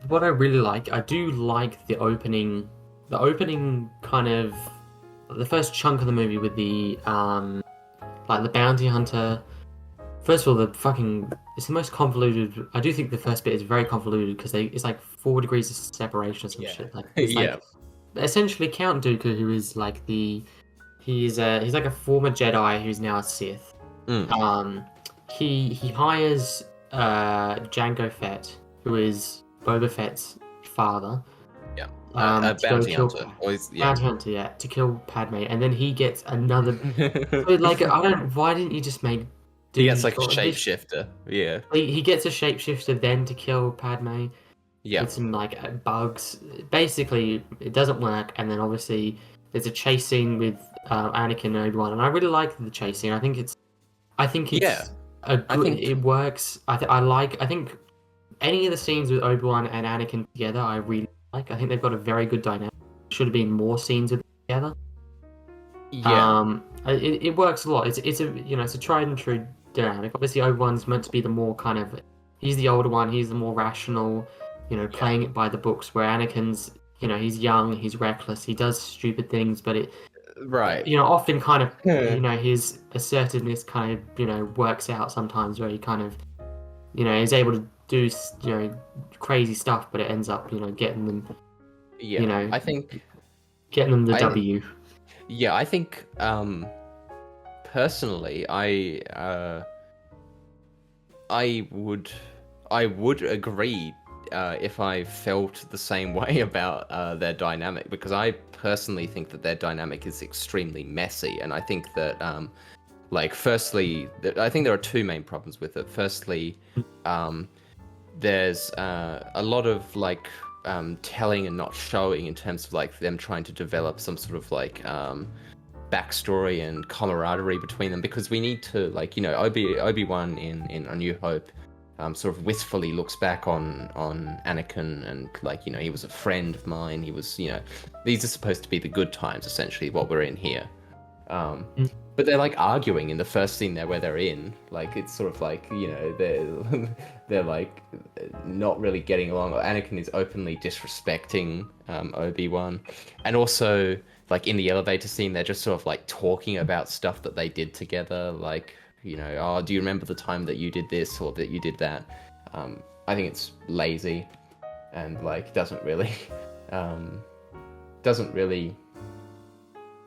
what I really like, I do like the opening. The opening kind of the first chunk of the movie with the like the bounty hunter. First of all, it's the most convoluted. I do think the first bit is very convoluted because it's like 4 degrees of separation or some Yeah. shit. Like it's Yeah. like essentially Count Dooku, who is like he's like a former Jedi who's now a Sith. Mm. He hires Jango Fett, who is Boba Fett's father. Yeah. To go Bounty kill hunter. Always. Yeah. Bounty Hunter, yeah, to kill Padme, and then he gets another. So, like, I don't. Why didn't you just make? He gets like a this? shapeshifter. Yeah. He gets a shapeshifter then to kill Padme Yeah. with some like bugs. Basically, it doesn't work, and then obviously there's a chase scene with Anakin and Obi-Wan, and I really like the chase scene. I think it's Yeah. a I good. think. It works. I think any of the scenes with Obi-Wan and Anakin together, I really like. I think they've got a very good dynamic. Should have been more scenes with them together. Yeah. It works a lot. It's a it's a tried and true dynamic. Obviously, Obi-Wan's meant to be the more kind of he's the older one. He's the more rational, playing it by the books. Where Anakin's he's young, he's reckless, he does stupid things, but it Right. often kind of Hmm. his assertiveness kind of works out sometimes where he kind of is able to do crazy stuff, but it ends up getting them Yeah. I think. getting them the I. W. Yeah. I think. Personally, I would agree if I felt the same way about their dynamic, because I personally think that their dynamic is extremely messy, and I think that like firstly, I think there are two main problems with it. Firstly, there's a lot of like telling and not showing in terms of like them trying to develop some sort of like backstory and camaraderie between them, because we need to like Obi-Wan in A New Hope sort of wistfully looks back on Anakin and like he was a friend of mine, he was these are supposed to be the good times, essentially what we're in here. But they're like arguing in the first scene there where they're in, like it's sort of like they're they're like not really getting along. Anakin is openly disrespecting Obi-Wan, and also like in the elevator scene they're just sort of like talking about stuff that they did together, like oh, do you remember the time that you did this or that you did that? I think it's lazy and like doesn't really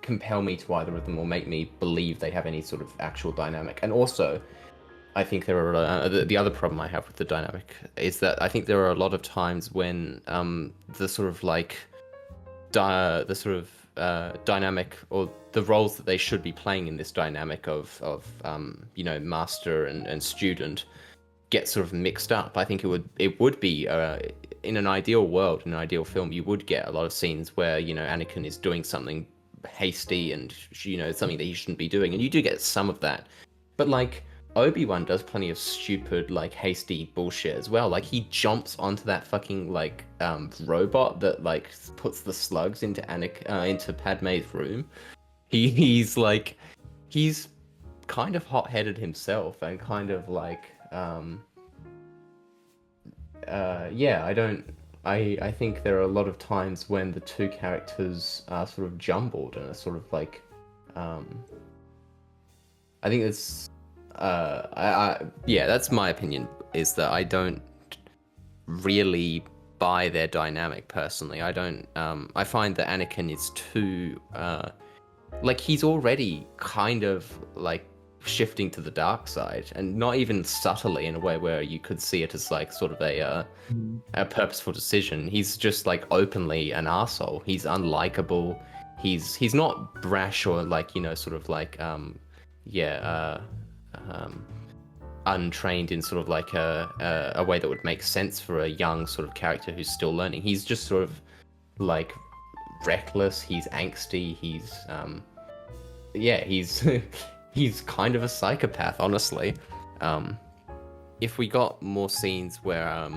compel me to either of them or make me believe they have any sort of actual dynamic. And also, I think there are the other problem I have with the dynamic is that I think there are a lot of times when the sort of like dynamic or the roles that they should be playing in this dynamic of master and student get sort of mixed up. I think it would be in an ideal world, in an ideal film, you would get a lot of scenes where Anakin is doing something hasty and something that he shouldn't be doing, and you do get some of that, but like Obi-Wan does plenty of stupid like hasty bullshit as well. Like he jumps onto that fucking like robot that like puts the slugs into into Padme's room. He's kind of hot-headed himself and kind of like yeah, I think there are a lot of times when the two characters are sort of jumbled and are sort of like, um, I think it's, yeah, that's my opinion. Is that I don't really buy their dynamic personally. I don't. I find that Anakin is too, like he's already kind of like shifting to the dark side, and not even subtly in a way where you could see it as like sort of a purposeful decision. He's just like openly an arsehole. He's unlikable. He's not brash or like, sort of like yeah, um untrained in sort of like a way that would make sense for a young sort of character who's still learning. He's just sort of like reckless, he's angsty, he's yeah, he's he's kind of a psychopath, honestly. If we got more scenes where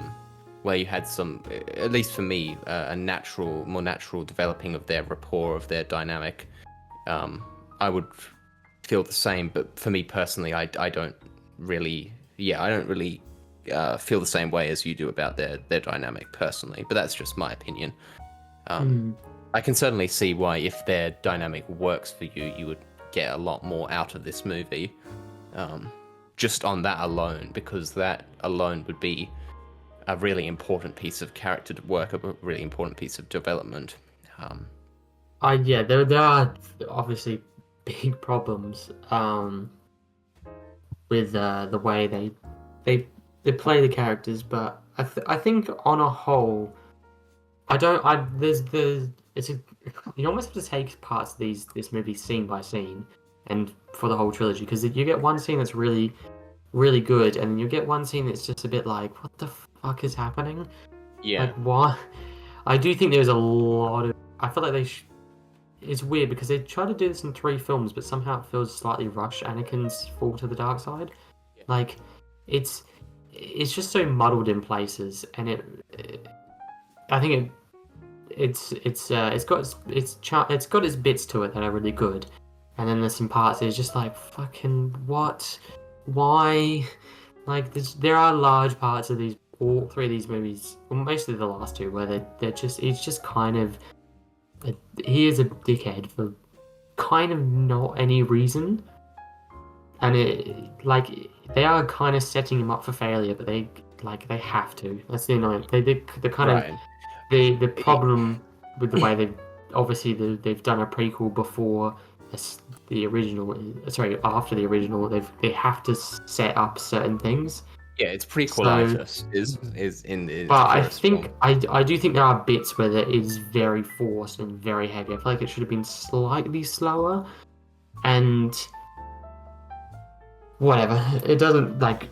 you had some, at least for me, a more natural developing of their rapport, of their dynamic, I would feel the same. But for me personally, I don't really, yeah, I don't really feel the same way as you do about their dynamic personally. But that's just my opinion. I can certainly see why, if their dynamic works for you, you would get a lot more out of this movie, just on that alone, because that alone would be a really important piece of character work, a really important piece of development. Yeah, there are obviously big problems with the way they play the characters, but I think on a whole, you almost have to take parts of this movie scene by scene, and for the whole trilogy, because you get one scene that's really really good, and you get one scene that's just a bit like, what the fuck is happening? Yeah. Like, what? I do think there's a lot of. I feel like it's weird because they try to do this in 3 films, but somehow it feels slightly rushed. Anakin's fall to the dark side, Yeah. like, it's just so muddled in places, and I think it's got its bits to it that are really good, and then there's some parts that it's just like, fucking what, why, like there are large parts of all 3 of these movies, well, mostly the last 2, where it's just kind of he is a dickhead for kind of not any reason, and they are kind of setting him up for failure, but they have to. That's the annoying. The kind of Right. the problem with the way they've done a prequel before the original. Sorry, after the original, they have to set up certain things. Yeah, it's So, prequelitis is in its but I purest form. think I do think there are bits where it is very forced and very heavy. I feel like it should have been slightly slower, and whatever. It doesn't like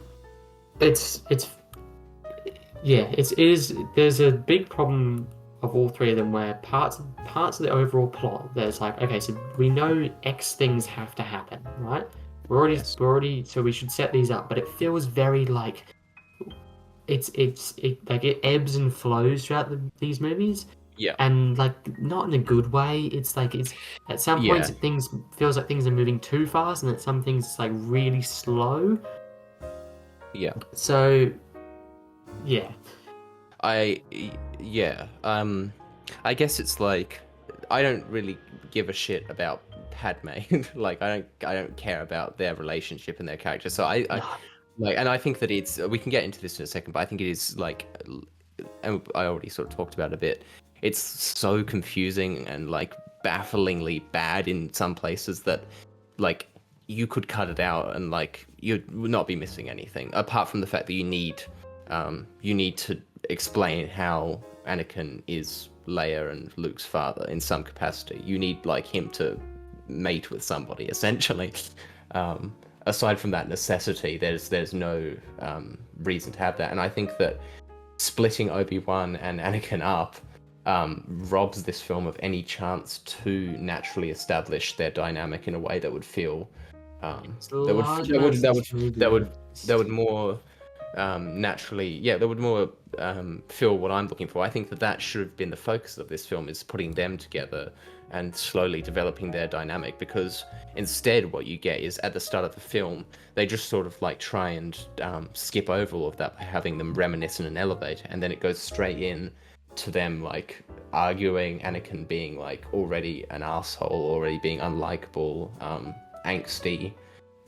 yeah, it is. There's a big problem of all 3 of them where parts of the overall plot, there's like, okay, so we know X things have to happen, right? Yes. We're already, so we should set these up, but it feels very like it like it ebbs and flows throughout these movies, Yeah. and like not in a good way. It's like it's at some points Yeah. things feels like things are moving too fast, and at some things it's like really slow. Yeah. So yeah. Yeah. I guess it's like, I don't really give a shit about Padme. Like, I don't care about their relationship and their character. So I like, and I think that we can get into this in a second, but I think it is like, and I already sort of talked about it a bit. It's so confusing and like bafflingly bad in some places that like you could cut it out and like you'd not be missing anything, apart from the fact that you need to explain how Anakin is Leia and Luke's father in some capacity. You need like him to mate with somebody, essentially. Aside from that necessity, there's no reason to have that. And I think that splitting Obi-Wan and Anakin up robs this film of any chance to naturally establish their dynamic in a way that would feel It's large amounts of this movie. that would more naturally, yeah, that would more fill what I'm looking for. I think that that should have been the focus of this film, is putting them together and slowly developing their dynamic. Because instead, what you get is at the start of the film, they just sort of like try and skip over all of that by having them reminisce in an elevator, and then it goes straight in to them like arguing, Anakin being like already an asshole, already being unlikable, angsty,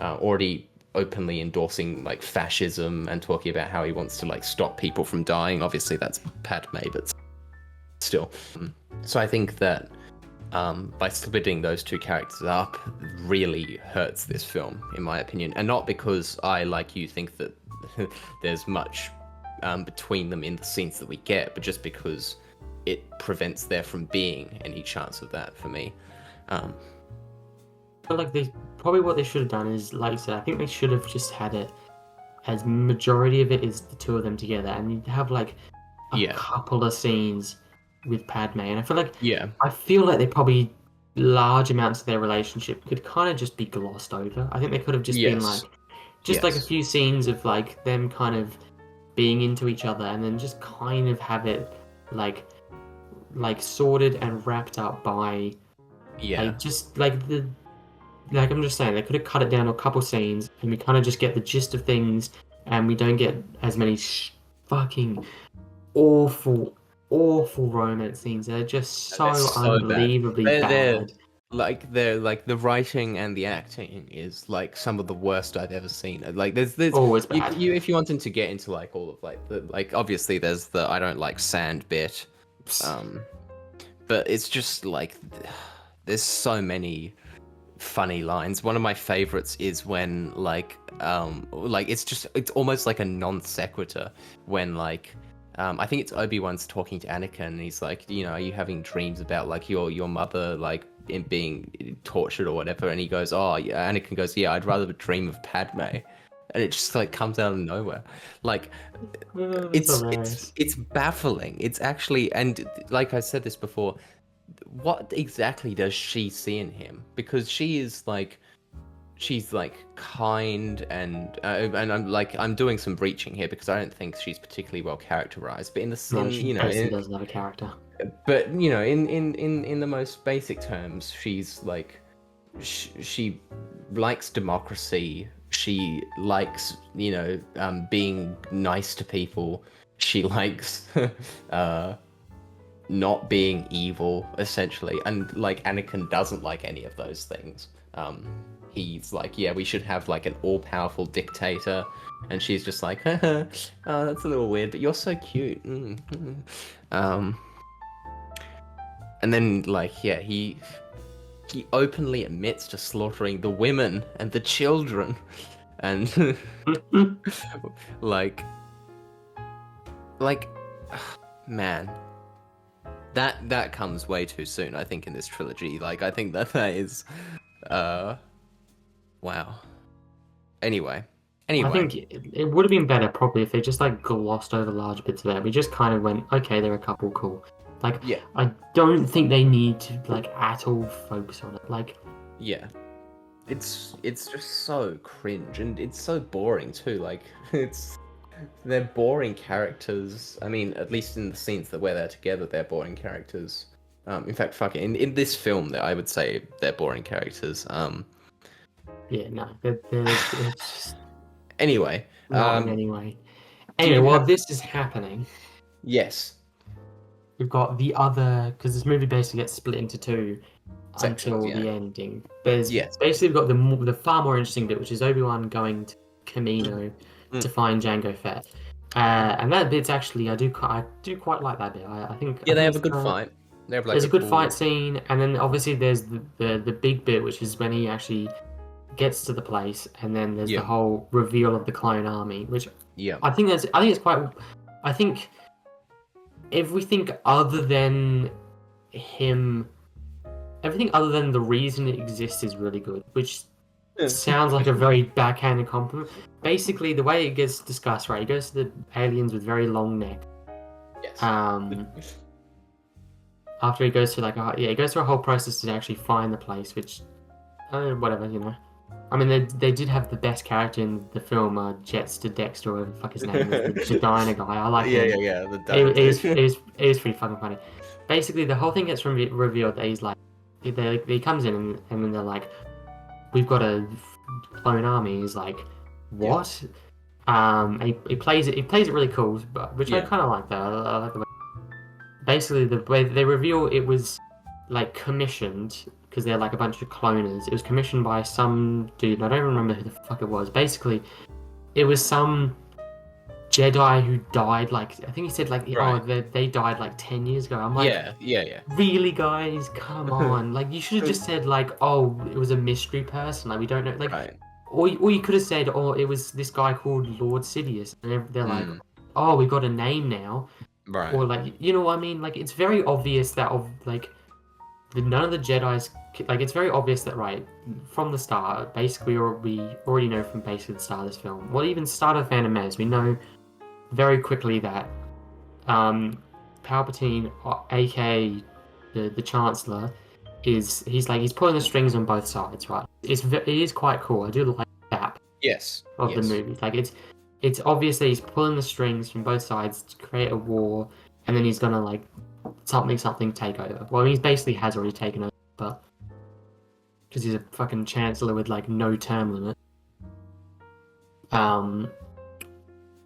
already openly endorsing like fascism and talking about how he wants to like stop people from dying. Obviously, that's Padme, but still. So I think that by splitting those two characters up really hurts this film, in my opinion, and not because I, like you, think that there's much between them in the scenes that we get, but just because it prevents there from being any chance of that for me. But like they probably what they should have done is, like I said, I think they should have just had it as majority of it is the two of them together, and you'd have like a couple of scenes with Padme, and I feel like they probably large amounts of their relationship could kind of just be glossed over. I think they could have just been like like a few scenes of like them kind of being into each other, and then just kind of have it like sorted and wrapped up by like just like the like I'm just saying they could have cut it down to a couple scenes, and we kind of just get the gist of things, and we don't get as many fucking awful romance scenes. They're just so unbelievably bad. They're like the writing and the acting is like some of the worst I've ever seen. Like there's always bad. You if you wanted to get into like all of like the like obviously there's the I don't like sand bit, but it's just like there's so many funny lines. One of my favorites is when like it's almost like a non sequitur when like I think it's Obi-Wan's talking to Anakin, and he's like, you know, are you having dreams about like your mother like being tortured or whatever? And he goes, oh yeah. Anakin goes, yeah, I'd rather dream of Padme. And it just like comes out of nowhere. Like it's baffling. It's actually, and like I said this before, what exactly does she see in him? Because she's like kind and I'm doing some breaching here because I don't think she's particularly well characterized. But in the she doesn't have a character. But you know, in the most basic terms, she's like she likes democracy. She likes, you know, being nice to people. She likes not being evil, essentially. And like Anakin doesn't like any of those things. He's like, yeah, we should have like an all-powerful dictator, and she's just like, oh, that's a little weird, but you're so cute. And then like, yeah, he openly admits to slaughtering the women and the children, and like, man, that comes way too soon, I think, in this trilogy. Like, I think that is, wow. Anyway. I think it would have been better probably if they just like glossed over large bits of it. We just kind of went, okay, they're a couple, cool. Like, yeah, I don't think they need to like at all focus on it. Like, yeah, it's just so cringe, and it's so boring too. Like, they're boring characters. I mean, at least in the scenes where they're together, they're boring characters. In fact, fuck it. In this film, I would say they're boring characters. Yeah, no, it's just anyway. Not in any way. Anyway, while this is happening, yes, we've got the other, because this movie basically gets split into two sections, until the ending. There's basically we've got the far more interesting bit, which is Obi-Wan going to Kamino to find Jango Fett. And that bit's actually I do quite like that bit. I think they have a good fight. They have, like, there's a good fight scene, and then obviously there's the big bit, which is when he actually gets to the place, and then there's the whole reveal of the clone army, which I think it's quite. I think everything other than him, everything other than the reason it exists is really good, which sounds like a very backhanded compliment. Basically, the way it gets discussed, right? He goes to the aliens with very long necks. Yes. After he goes through he goes through a whole process to actually find the place, which, whatever, you know. I mean, they did have the best character in the film, Jetster Dexter, or whatever the fuck his name is, the Jadina guy. I like him. Yeah, the It, diner it was dude. it was it was pretty fucking funny. Basically, the whole thing gets revealed that he's like, he comes in and then they're like, we've got a clone army. He's like, Yeah. what? He plays it really cool, but which I Yeah. kind of like that. I like the way. Basically, the way they reveal it was like commissioned because they're like a bunch of cloners. It was commissioned by some dude. And I don't remember who the fuck it was. Basically, it was some Jedi who died. Like I think he said like, oh, Right. they died like 10 years ago. I'm like, Yeah. really, guys? Come on! Like you should have just said like, oh, it was a mystery person. Like we don't know. Like, Right. or you could have said, oh, it was this guy called Lord Sidious, and they're like, Mm, oh, we got a name now. right. Or like, you know what I mean? Like it's very obvious that none of the Jedi's like it's very obvious that right from the start, basically, or we already know from basically the start of this film. Well, even start of Phantom Menace, we know very quickly that Palpatine, aka the Chancellor, he's pulling the strings on both sides, right? It is quite cool. I do like that Yes. of the Yes. movie. Like it's obvious that he's pulling the strings from both sides to create a war, and then he's gonna like something take over. Well, he basically has already taken over, but because he's a fucking chancellor with like no term limit. Um,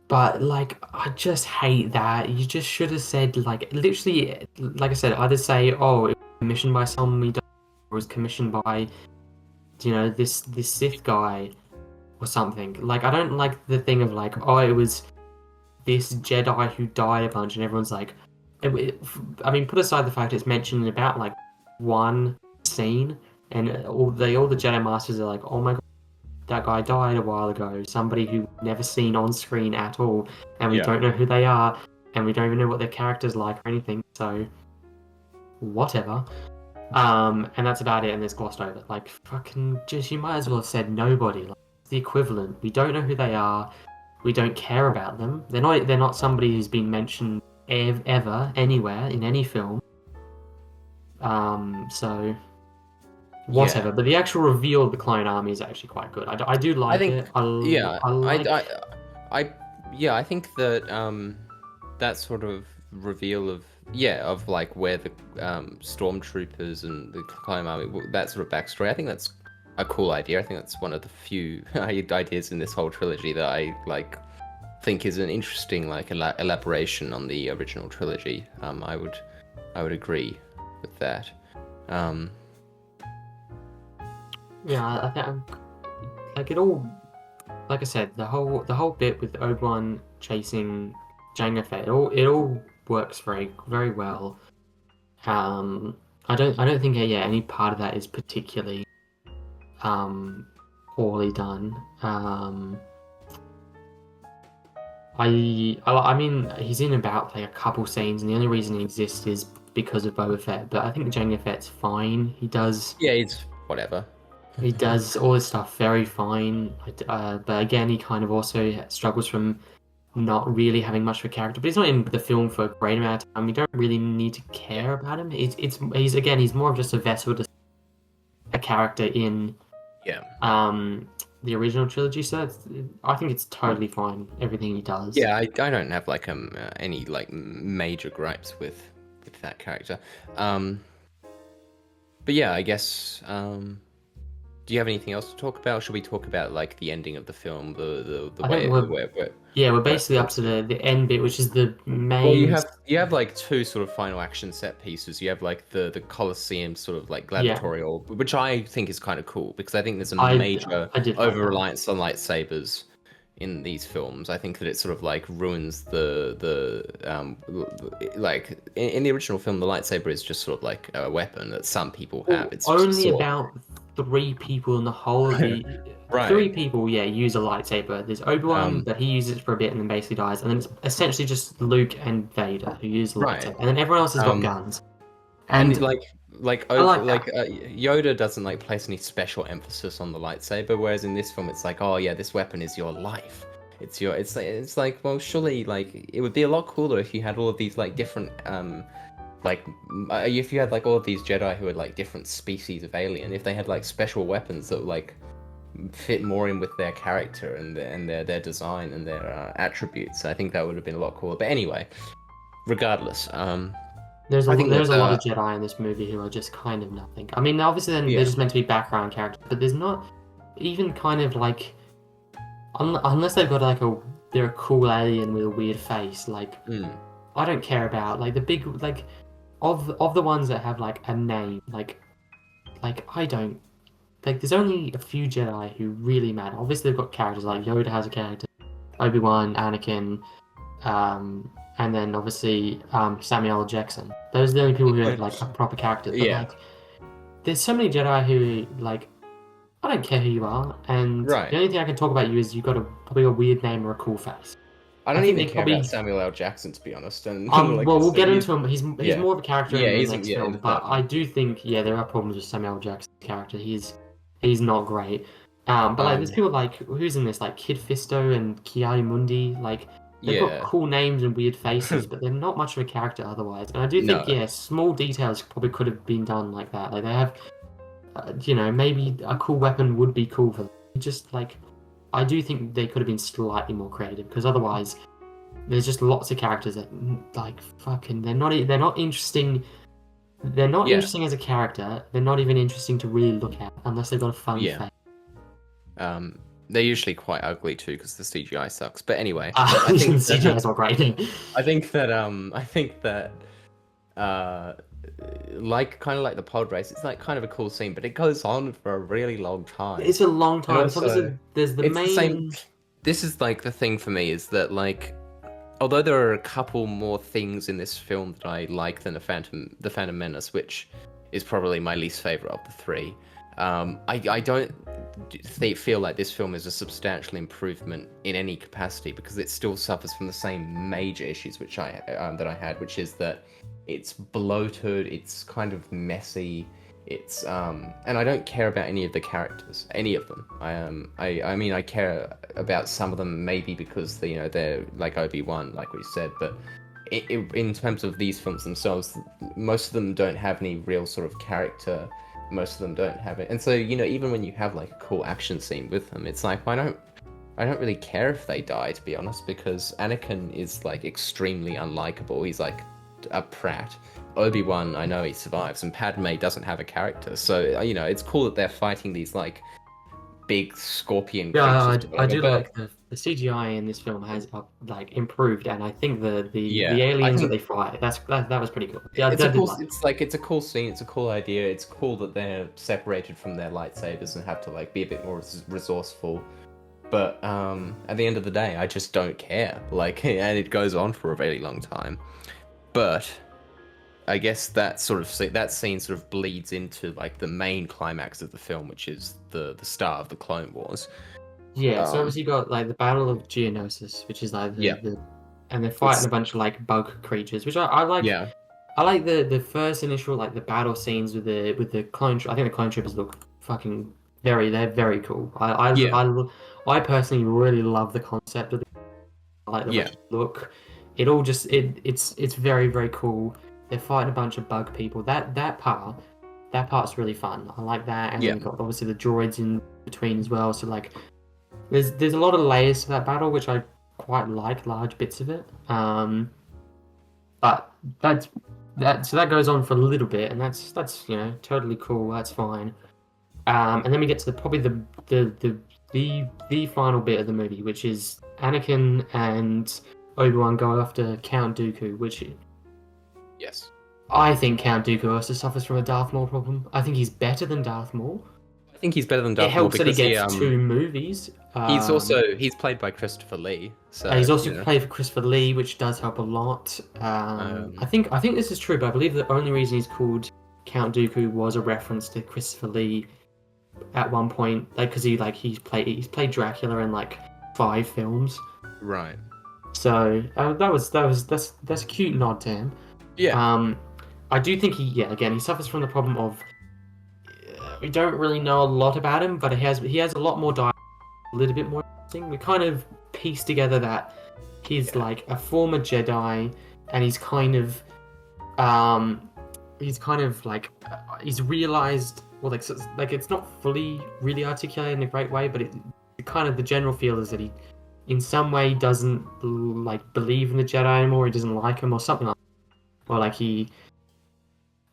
but like I just hate that. You just should have said like literally, like I said, either say, oh, it was commissioned by someone we don't, or it was commissioned by, this Sith guy or something. Like I don't like the thing of like, oh, it was this Jedi who died a bunch, and everyone's like, I mean, put aside the fact it's mentioned in about like one scene, and all the Jedi Masters are like, oh my god, that guy died a while ago. Somebody who we've never seen on screen at all, and we Yeah. don't know who they are, and we don't even know what their character's like or anything. So, whatever. And that's about it, and it's glossed over. Like, fucking, just you might as well have said nobody. Like, it's the equivalent. We don't know who they are. We don't care about them. They're not somebody who's been mentioned ever anywhere in any film. So whatever. Yeah. But the actual reveal of the clone army is actually quite good. I do I like think. it. Yeah. I like. I think that that sort of reveal of like where the stormtroopers and the clone army, that sort of backstory. I think that's a cool idea. I think that's one of the few ideas in this whole trilogy that I like think is an interesting like elaboration on the original trilogy. I would agree with that. Yeah, I think like it all. Like I said, the whole bit with Obi-Wan chasing Jango Fett, it all works very very well. I don't think any part of that is particularly poorly done. I mean, he's in about like a couple scenes, and the only reason he exists is because of Boba Fett. But I think Jango Fett's fine. Yeah, it's whatever. He does all his stuff very fine. But again, he kind of also struggles from not really having much of a character. But he's not in the film for a great amount of time. We don't really need to care about him. He's more of just a vessel to a character in Yeah. the original trilogy. So I think it's totally fine. Everything he does. Yeah, I don't have like any like major gripes with that character. But yeah, I guess do you have anything else to talk about? Or should we talk about like the ending of the film, the I way think we're where it basically up to goes? the end bit, which is the main. Well, you have like two sort of final action set pieces. You have like the Colosseum sort of like gladiatorial, which I think is kind of cool because I think there's a major I did like over that. reliance on lightsabers in these films. I think that it sort of like ruins like in the original film, the lightsaber is just sort of like a weapon that some people have. It's just a Only sword. about 3 people in the whole of the Right. 3 people, use a lightsaber. There's Obi-Wan, but he uses it for a bit and then basically dies. And then it's essentially just Luke and Vader who use the Right. lightsaber. And then everyone else has got Um, guns. And And I over like that. Yoda doesn't like place any special emphasis on the lightsaber, whereas in this film it's like, oh yeah, this weapon is your life. It's like well surely like it would be a lot cooler if you had all of these like different if you had like all of these Jedi who had like different species of alien, if they had like special weapons that like fit more in with their character and their design and their attributes. I think that would have been a lot cooler. But anyway, regardless, There's I think there's that a lot of Jedi in this movie who are just kind of nothing. I mean, obviously then they're yeah, just meant to be background characters, but there's not even kind of like unless they've got like they're a cool alien with a weird face. Like mm, I don't care about like the big like of the ones that have like a name. Like I don't like. There's only a few Jedi who really matter. Obviously they've got characters like Yoda has a character, Obi-Wan, Anakin, and then obviously Samuel L. Jackson. Those are the only people who have like a proper character. But yeah, like, there's so many Jedi who like I don't care who you are, and the right. only thing I can talk about you is you've got probably a weird name or a cool face. I I don't think even they care about probably Samuel L. Jackson, to be honest. And like well I we'll said, get into him. He's yeah, more of a character yeah, in the he's next in film, the but third I one. do think there are problems with Samuel L. Jackson's character. He's not great. But like there's Um, people like who's in this like Kid Fisto and Ki-Adi-Mundi like. They've got yeah, cool names and weird faces, but they're not much of a character otherwise. And I do think, no, yeah, small details probably could have been done like that. Like they have, maybe a cool weapon would be cool for them. Just like, I do think they could have been slightly more creative because otherwise, there's just lots of characters that like fucking they're not interesting. They're not yeah, interesting as a character. They're not even interesting to really look at unless they've got a funny yeah. face. They're usually quite ugly too because the CGI sucks. But anyway, I think that CGI is not great. I think that uh like kind of like the pod race, it's like kind of a cool scene, but it goes on for a really long time. It's a long And time. So also, obviously, there's the it's the same. main. This is like the thing for me is that like although there are a couple more things in this film that I like than the Phantom Menace, which is probably my least favorite of the three. I don't feel like this film is a substantial improvement in any capacity because it still suffers from the same major issues which that I had, which is that it's bloated, it's kind of messy, it's and I don't care about any of the characters, any of them. I mean I care about some of them maybe because they're like Obi-Wan, like we said, but in terms of these films themselves, most of them don't have any real sort of character. Most of them don't have it, and so even when you have like a cool action scene with them, it's like I don't really care if they die, to be honest, because Anakin is like extremely unlikable. He's like a prat. Obi-Wan, I know he survives, and Padme doesn't have a character, so it's cool that they're fighting these like big scorpion Yeah, creatures, or I whatever, do but like the CGI in this film has like improved, and I think the yeah, I aliens that think they fight that was pretty cool. Yeah, I it's a did cool. like. It's a cool scene. It's a cool idea. It's cool that they're separated from their lightsabers and have to like be a bit more resourceful. But at the end of the day, I just don't care. Like, and it goes on for a very long time. But I guess that scene sort of bleeds into like the main climax of the film, which is the start of the Clone Wars. Yeah, so Um, obviously you got like the Battle of Geonosis, which is like yeah, and they're fighting it's a bunch of like bug creatures, which I like. yeah, I like the first initial like the battle scenes with the clone. I think the clone troopers look fucking they're very cool. yeah, I personally really love the concept of I like the way yeah, they look. It all just it's very very cool. They're fighting a bunch of bug people. That part's really fun. I like that, and then yeah, you've got obviously the droids in between as well. So like there's a lot of layers to that battle, which I quite like, large bits of it. But so that goes on for a little bit, and that's totally cool. That's fine. And then we get to probably the final bit of the movie, which is Anakin and Obi-Wan go after Count Dooku, which yes. I think Count Dooku also suffers from a Darth Maul problem. I think he's better than Darth Maul. I think he's better than It Darth Maul helps that he because gets two movies. he's played by Christopher Lee, He's so also played for Christopher Lee, which does help a lot. um, I think this is true, but I believe the only reason he's called Count Dooku was a reference to Christopher Lee at one point, like because he's played Dracula in like 5 films. right. So that's a cute nod to him. Yeah. I do think he suffers from the problem of we don't really know a lot about him, but he has a lot more dialogue, a little bit more interesting. We kind of piece together that he's like a former Jedi, and he's kind of like he's realized well, like, like it's not fully really articulated in a great way, but it kind of the general feel is that he, in some way, doesn't like believe in the Jedi anymore. He doesn't like him or something like that. Or like he,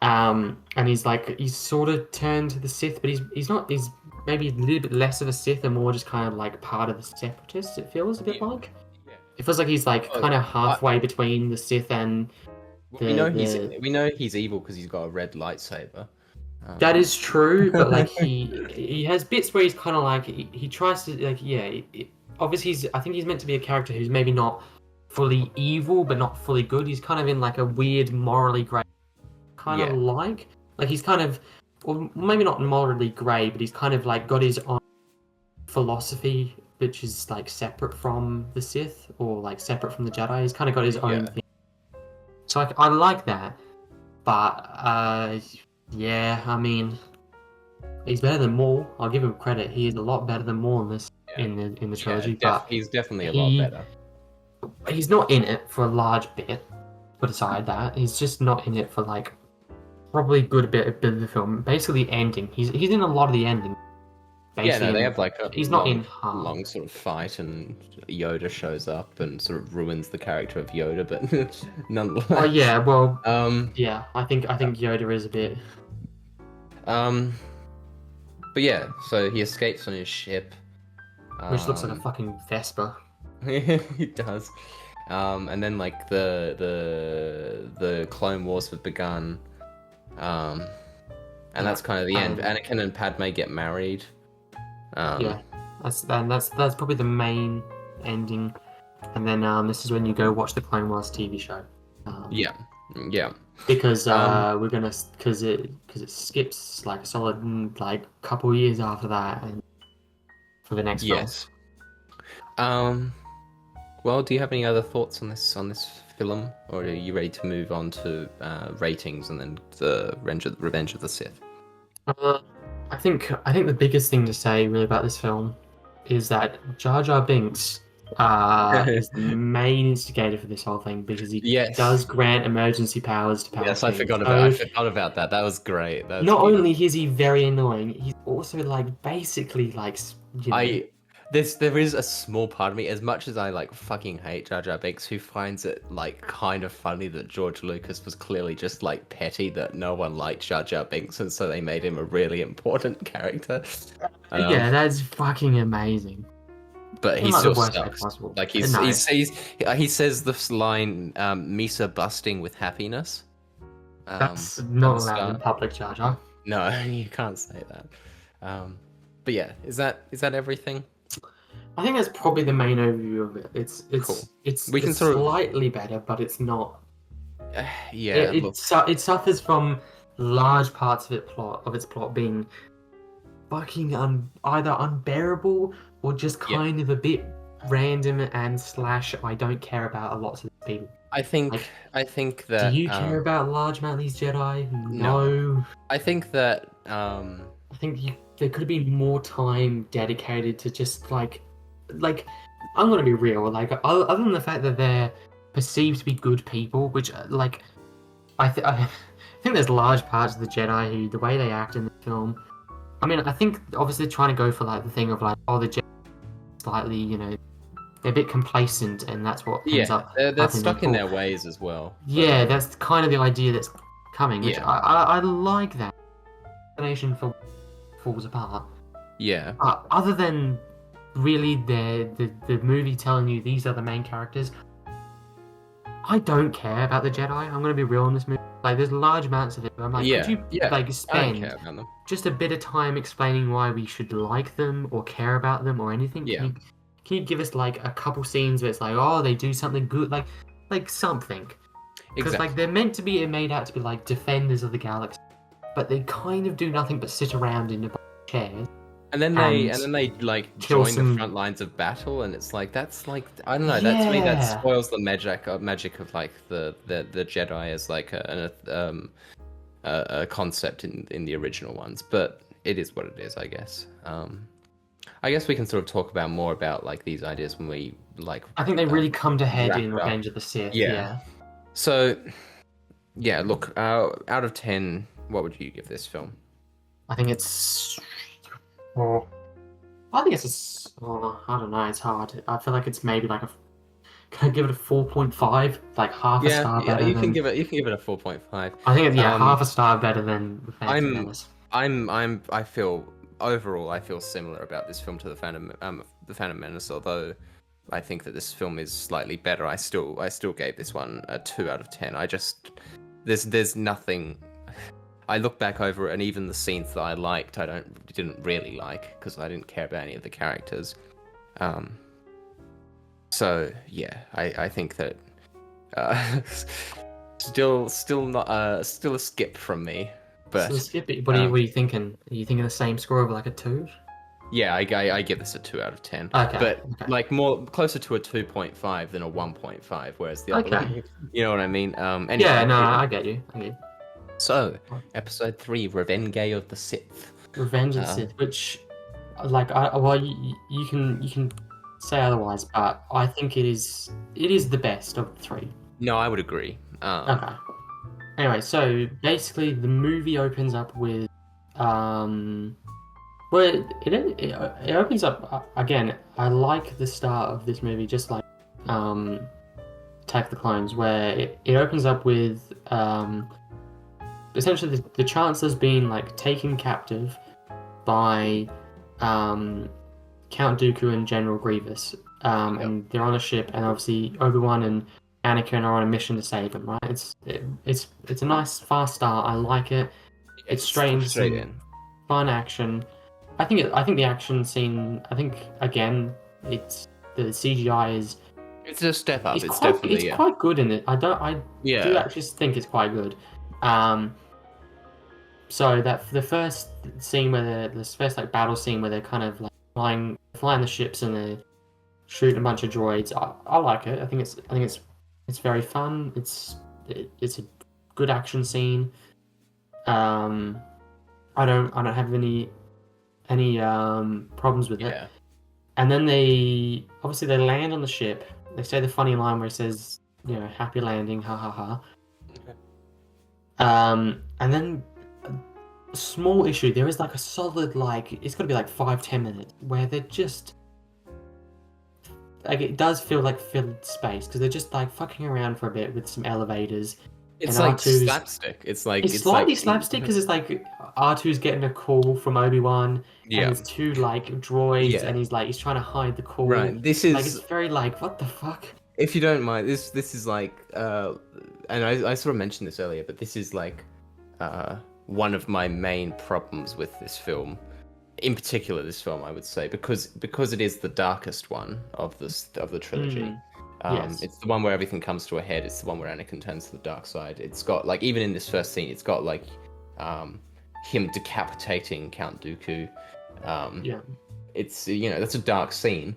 and he's sort of turned to the Sith, but he's not. He's maybe a little bit less of a Sith and more just kind of like part of the Separatists. It feels a bit like. Yeah. It feels like he's like Oh, kind of halfway between the Sith and we know the. we know he's evil because he's got a red lightsaber. That is true, but like he has bits where he's kind of like he tries to like obviously I think he's meant to be a character who's maybe not fully evil but not fully good. He's kind of in like a weird morally grey kind of like he's kind of, well, maybe not morally grey, but he's kind of like got his own philosophy which is like separate from the Sith or like separate from the Jedi. He's kind of got his own thing. So I like that, but yeah, I mean, he's better than Maul. I'll give him credit. He is a lot better than Maul in this in the trilogy. But he's definitely a lot better. He's not in it for a large bit. Put aside that, he's just not in it for like probably a good bit of the film. Basically, the ending. He's in a lot of the ending. Basically, they have like a long sort of fight, and Yoda shows up and sort of ruins the character of Yoda, but nonetheless. Oh yeah, well, yeah, I think Yoda is a bit. But yeah, so he escapes on his ship, which looks like a fucking Vespa. It does. And then like the Clone Wars have begun. And that's kind of the end. Anakin and Padme get married. That's probably the main ending, and then this is when you go watch the Clone Wars TV show. Yeah. Because because it skips like a solid like couple years after that, and for the next film. Yes. Well, do you have any other thoughts on this film, or are you ready to move on to ratings and then the Revenge of the Sith? I think the biggest thing to say really about this film is that Jar Jar Binks is the main instigator for this whole thing, because he does grant emergency powers to Palpatine. Yes, I forgot about that. That was great. Not only is he very annoying, he's also like basically like. There is a small part of me, as much as I like fucking hate Jar Jar Binks, who finds it like kind of funny that George Lucas was clearly just like petty that no one liked Jar Jar Binks, and so they made him a really important character. Yeah, that's fucking amazing. But he still sucks. Like he says this line, "Misa busting with happiness." That's not allowed in public, Jar Jar. No, you can't say that. But yeah, is that everything? I think that's probably the main overview of it. It's slightly better, but it's not. It suffers from large parts of its plot being fucking either unbearable or just kind of a bit random and / I don't care about a lot of people. I think that. Do you care about large amount of these Jedi? No. I think that. I think there could have been more time dedicated to just like I'm gonna be real. Like other than the fact that they're perceived to be good people, which like I think there's large parts of the Jedi who the way they act in the film. I mean, I think obviously trying to go for like the thing of like the Jedi slightly, they're a bit complacent, and that's what ends up. They're stuck in their ways as well. Yeah, that's kind of the idea that's coming. Which I like that. Explanation for falls apart. Yeah. Other than really the movie telling you these are the main characters, I don't care about the Jedi. I'm going to be real in this movie. Like, there's large amounts of it. I'm like, could you like spend just a bit of time explaining why we should like them or care about them or anything? Yeah. Can you give us like a couple scenes where it's like, oh, they do something good, like something? Because like they're meant to be made out to be like defenders of the galaxy, but they kind of do nothing but sit around in a chairs. And then they like join the front lines of battle, and it's like that's like I don't know. That to me that spoils the magic of like the Jedi as like a concept in the original ones. But it is what it is, I guess. I guess we can sort of talk about more about like these ideas when we like. I think they really come to head in Revenge of the Sith. Yeah. So, yeah. Look, out of 10, what would you give this film? I think it's. Oh, I think it's. Oh, I don't know. It's hard. I feel like it's maybe like a. Can I give it a 4.5? Like half a Yeah, star yeah, better than. you can give it a 4.5. I think yeah, Um, half a star better than The Phantom I'm Menace. I feel overall I feel similar about this film to the Phantom Menace, although I think that this film is slightly better. I still gave this one a 2 out of 10. I just there's nothing. I look back over it, and even the scenes that I liked, didn't really like because I didn't care about any of the characters. Um, so yeah, I think that uh, still not still a skip from me, So but Skippy, um, what are you thinking? Are you thinking the same score of like a 2? yeah, I give this a 2 out of 10, Okay, but okay, like more closer to a 2.5 than a 1.5, whereas the other okay. one, you know what I mean? Yeah, Anyway, no, I get you. I get you. so episode 3, Revenge of the Sith. Revenge of the Uh, Sith, which, like, well, you can say otherwise, but I think it is the best of the three. no, I would agree. Okay. Anyway, so basically, the movie opens up with, um, well, it opens up again. I like the start of this movie, just like, um, Attack of the Clones, where it opens up with, essentially the Chancellor's being like taken captive by Count Dooku and General Grievous, Yep. and they're on a ship, and obviously Obi-Wan and Anakin are on a mission to save them. Right? It's a nice fast start. I like it. It's It's straight into straight some in. fun action. I think the action scene. I think again, it's the CGI is It's a step up. It's definitely it's yeah. quite good in it. I do Yeah. actually think it's quite good. Um, so that the first scene where this first like battle scene where they're kind of like flying the ships and they're shooting a bunch of droids. I like it. I think it's very fun. It's a good action scene. Um, I don't have any problems with it. Yeah. And then they obviously they land on the ship. They say the funny line where it says, you know, happy landing, ha ha ha. And then a small issue. There is like a solid like it's got to be like 5-10 minutes where they're just like it does feel like filled space because they're just like fucking around for a bit with some elevators and It's like R2's. slapstick. It's slightly slapstick because it's like R2's getting a call from Obi-Wan and yeah. there's two like droids Yeah. and he's trying to hide the call. Right. This Like it's is, very like what the fuck? if you don't mind, this is like and I sort of mentioned this earlier, but this is like one of my main problems with this film. In particular this film, I would say, because it is the darkest one of the trilogy. Mm, yes. It's the one where everything comes to a head. It's the one where Anakin turns to the dark side. It's got like, even in this first scene, it's got like him decapitating Count Dooku. Yeah. It's, you know, that's a dark scene,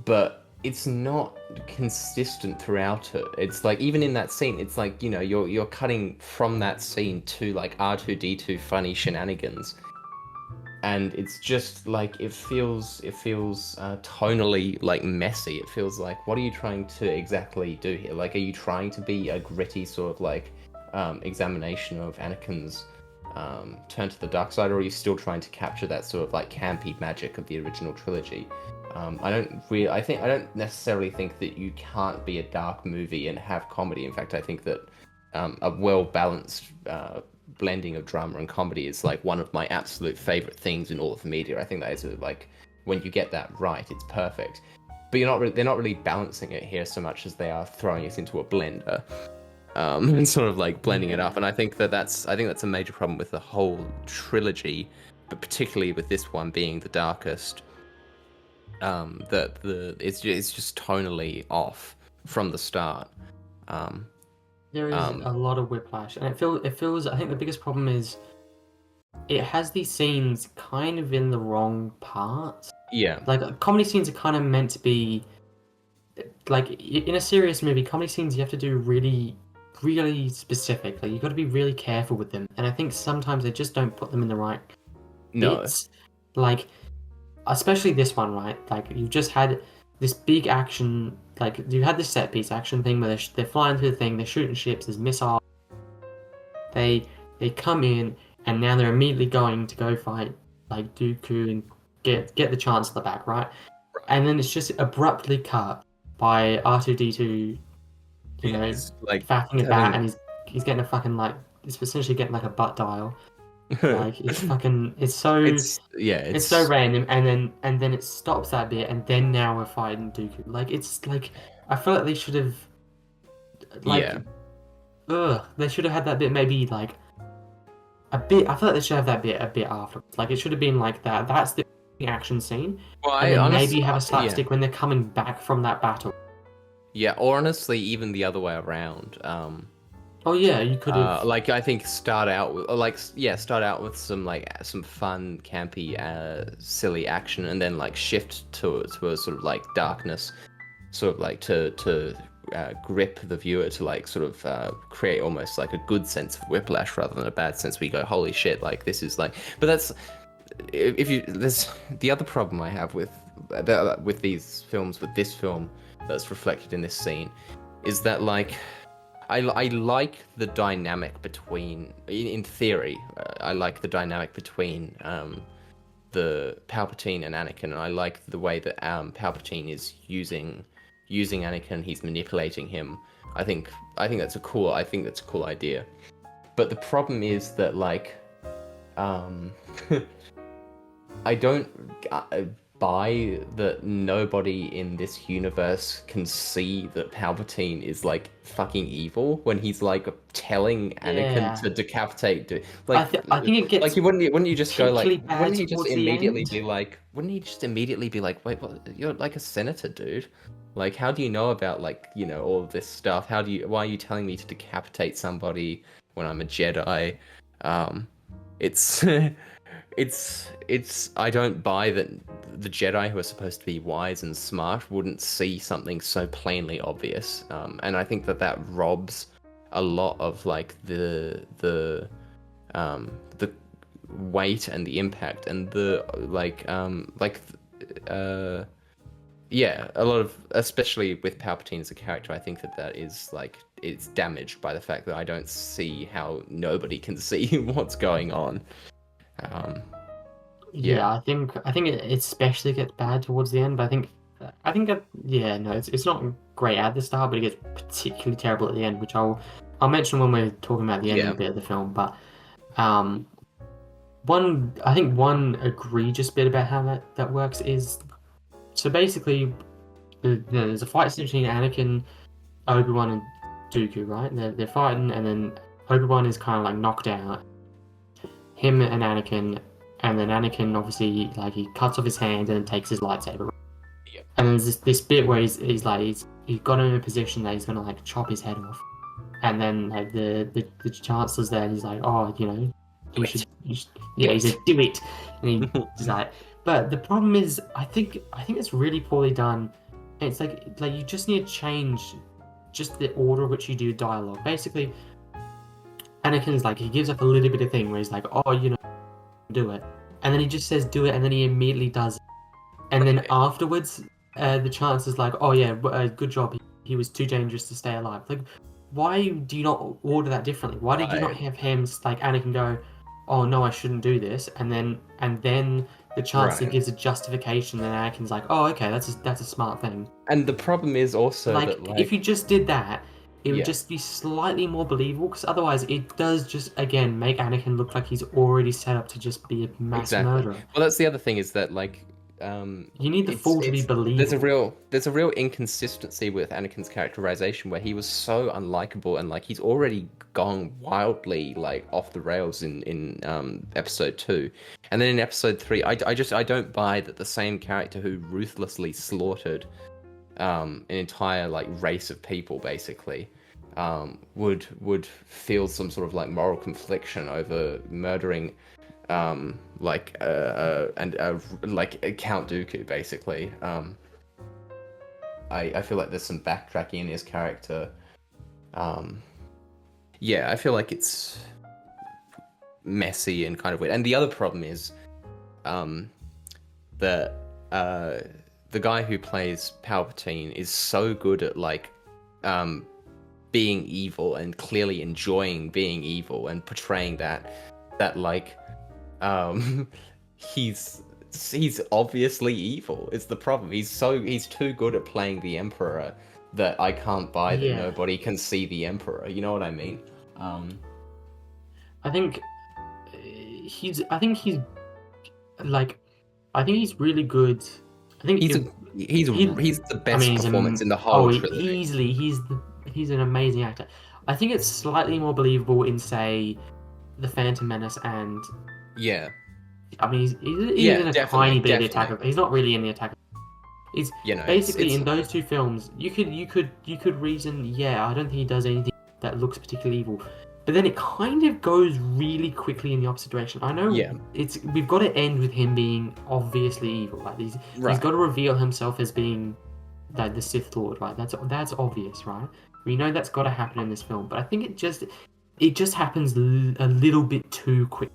but it's not consistent throughout it. It's like, even in that scene, it's like, you know, you're cutting from that scene to like R2D2 funny shenanigans, and it's just like it feels tonally like messy. It feels like, what are you trying to exactly do here? Like, are you trying to be a gritty sort of like examination of Anakin's turn to the dark side, or are you still trying to capture that sort of like campy magic of the original trilogy? I don't necessarily think that you can't be a dark movie and have comedy. In fact, I think that a well balanced blending of drama and comedy is like one of my absolute favorite things in all of media. I think that is like, when you get that right, it's perfect. But they're not really balancing it here so much as they are throwing it into a blender, and sort of like blending it up. And I think that's a major problem with the whole trilogy, but particularly with this one being the darkest. It's just tonally off from the start. There is a lot of whiplash, and it feels. I think the biggest problem is it has these scenes kind of in the wrong parts. Yeah. Like comedy scenes are kind of meant to be like in a serious movie. Comedy scenes you have to do really specific. Like you got to be really careful with them, and I think sometimes they just don't put them in the right No. bits. Like especially this one, right? Like you just had this big action. Like you had this set piece action thing where they're flying through the thing, they're shooting ships, there's missiles. They come in and now they're immediately going to go fight like Dooku and get the Chancellor back, right? And then it's just abruptly cut by R2D2, you Yeah, know, he's like facking it back, having. and he's getting a fucking like he's essentially getting like a butt dial. Like it's fucking it's so it's random, and then it stops that bit, and then now we're fighting Dooku. Like it's like I feel like they should have like yeah. they should have had that bit maybe like a bit. I feel like they should have that bit a bit afterwards. Like it should have been like that. That's the action scene, Well, and I then honestly, maybe have a yeah, slapstick when they're coming back from that battle. yeah, or honestly, even the other way around. Oh yeah, you could have. Like I think start out with start out with some like some fun, campy, silly action, and then like shift to a sort of like darkness, sort of like to grip the viewer to like sort of create almost like a good sense of whiplash rather than a bad sense. We go, holy shit, like this is like. But that's if you there's the other problem I have with these films, with this film that's reflected in this scene, is that like. I like the dynamic between, in theory, I like the dynamic between the Palpatine and Anakin, and I like the way that Palpatine is using Anakin. He's manipulating him. I think that's a cool idea. But the problem is that like, um, I don't buy that nobody in this universe can see that Palpatine is like fucking evil when he's like telling Anakin Yeah, to decapitate. Like, I think it gets like you wouldn't you just go like, particularly bad towards the end. wouldn't he just immediately be like, wait, what? You're like a senator, dude. Like, how do you know about like all of this stuff? Why are you telling me to decapitate somebody when I'm a Jedi? It's it's I don't buy that the Jedi who are supposed to be wise and smart wouldn't see something so plainly obvious, and I think that robs a lot of like the weight and the impact and the yeah, a lot of, especially with Palpatine as a character, I think that is like it's damaged by the fact that I don't see how nobody can see what's going on. Um, Yeah, yeah, I think it especially gets bad towards the end. But yeah, no, it's not great at the start, but it gets particularly terrible at the end, which I'll mention when we're talking about the ending yeah, bit of the film. But um, one egregious bit about how that works is so basically there's a fight scene between Anakin, Obi-Wan, and Dooku, right? They're fighting, and then Obi-Wan is kind of like knocked out. Him and Anakin, and then Anakin obviously like he cuts off his hand and then takes his lightsaber. yeah. And there's this bit where he's got him in a position that he's gonna like chop his head off. And then like the chancellor's there and he's like, oh, Do it. Do yeah, he it. said do it. And he's like, but the problem is I think it's really poorly done. And it's like you just need to change just the order in which you do dialogue. Basically, Anakin's like he gives up a little bit of thing where he's like, oh, do it, and then he just says do it, and then he immediately does it. And then Right. afterwards, the chancellor's like, oh yeah, good job. He was too dangerous to stay alive. Like, why do you not order that differently? Why did you not Right. have him like Anakin go, oh no, I shouldn't do this, and then the chancellor Right. gives a justification, and Anakin's like, oh okay, that's a smart thing. And the problem is also Like that if like you just did that, it would yeah, just be slightly more believable. Because otherwise, it does just again make Anakin look like he's already set up to just be a mass exactly. murderer. Well, that's the other thing is that like You need the fool to be it's believable. there's a real inconsistency with Anakin's characterization where he was so unlikable and like he's already gone wildly like off the rails in episode 2. And then in episode 3, I don't buy that the same character who ruthlessly slaughtered an entire like race of people basically would feel some sort of like moral confliction over murdering like Count Dooku basically. I feel like there's some backtracking in his character. Yeah, I feel like it's messy and kind of weird. And the other problem is that the guy who plays Palpatine is so good at like being evil and clearly enjoying being evil and portraying that that like um he's he's obviously evil is the problem. He's too good at playing the Emperor that I can't buy that Yeah, nobody can see the Emperor. You know what I mean? Um, I think he's like, I think he's really good. I think he's if a he's he, he's the I best mean, performance in the whole oh, trilogy. easily he's an amazing actor. I think it's slightly more believable in, say, The Phantom Menace, and Yeah, I mean he's yeah, in a tiny definitely, bit of the Attack definitely. of. He's not really in the Attack of. It's You know, basically it's in those two films. You could reason, yeah, I don't think he does anything that looks particularly evil, but then it kind of goes really quickly in the opposite direction. I know yeah, we've got to end with him being obviously evil. Like he's got right. to reveal himself as being like the Sith Lord. Right, that's obvious, right? We know that's got to happen in this film, but I think it just happens a little bit too quick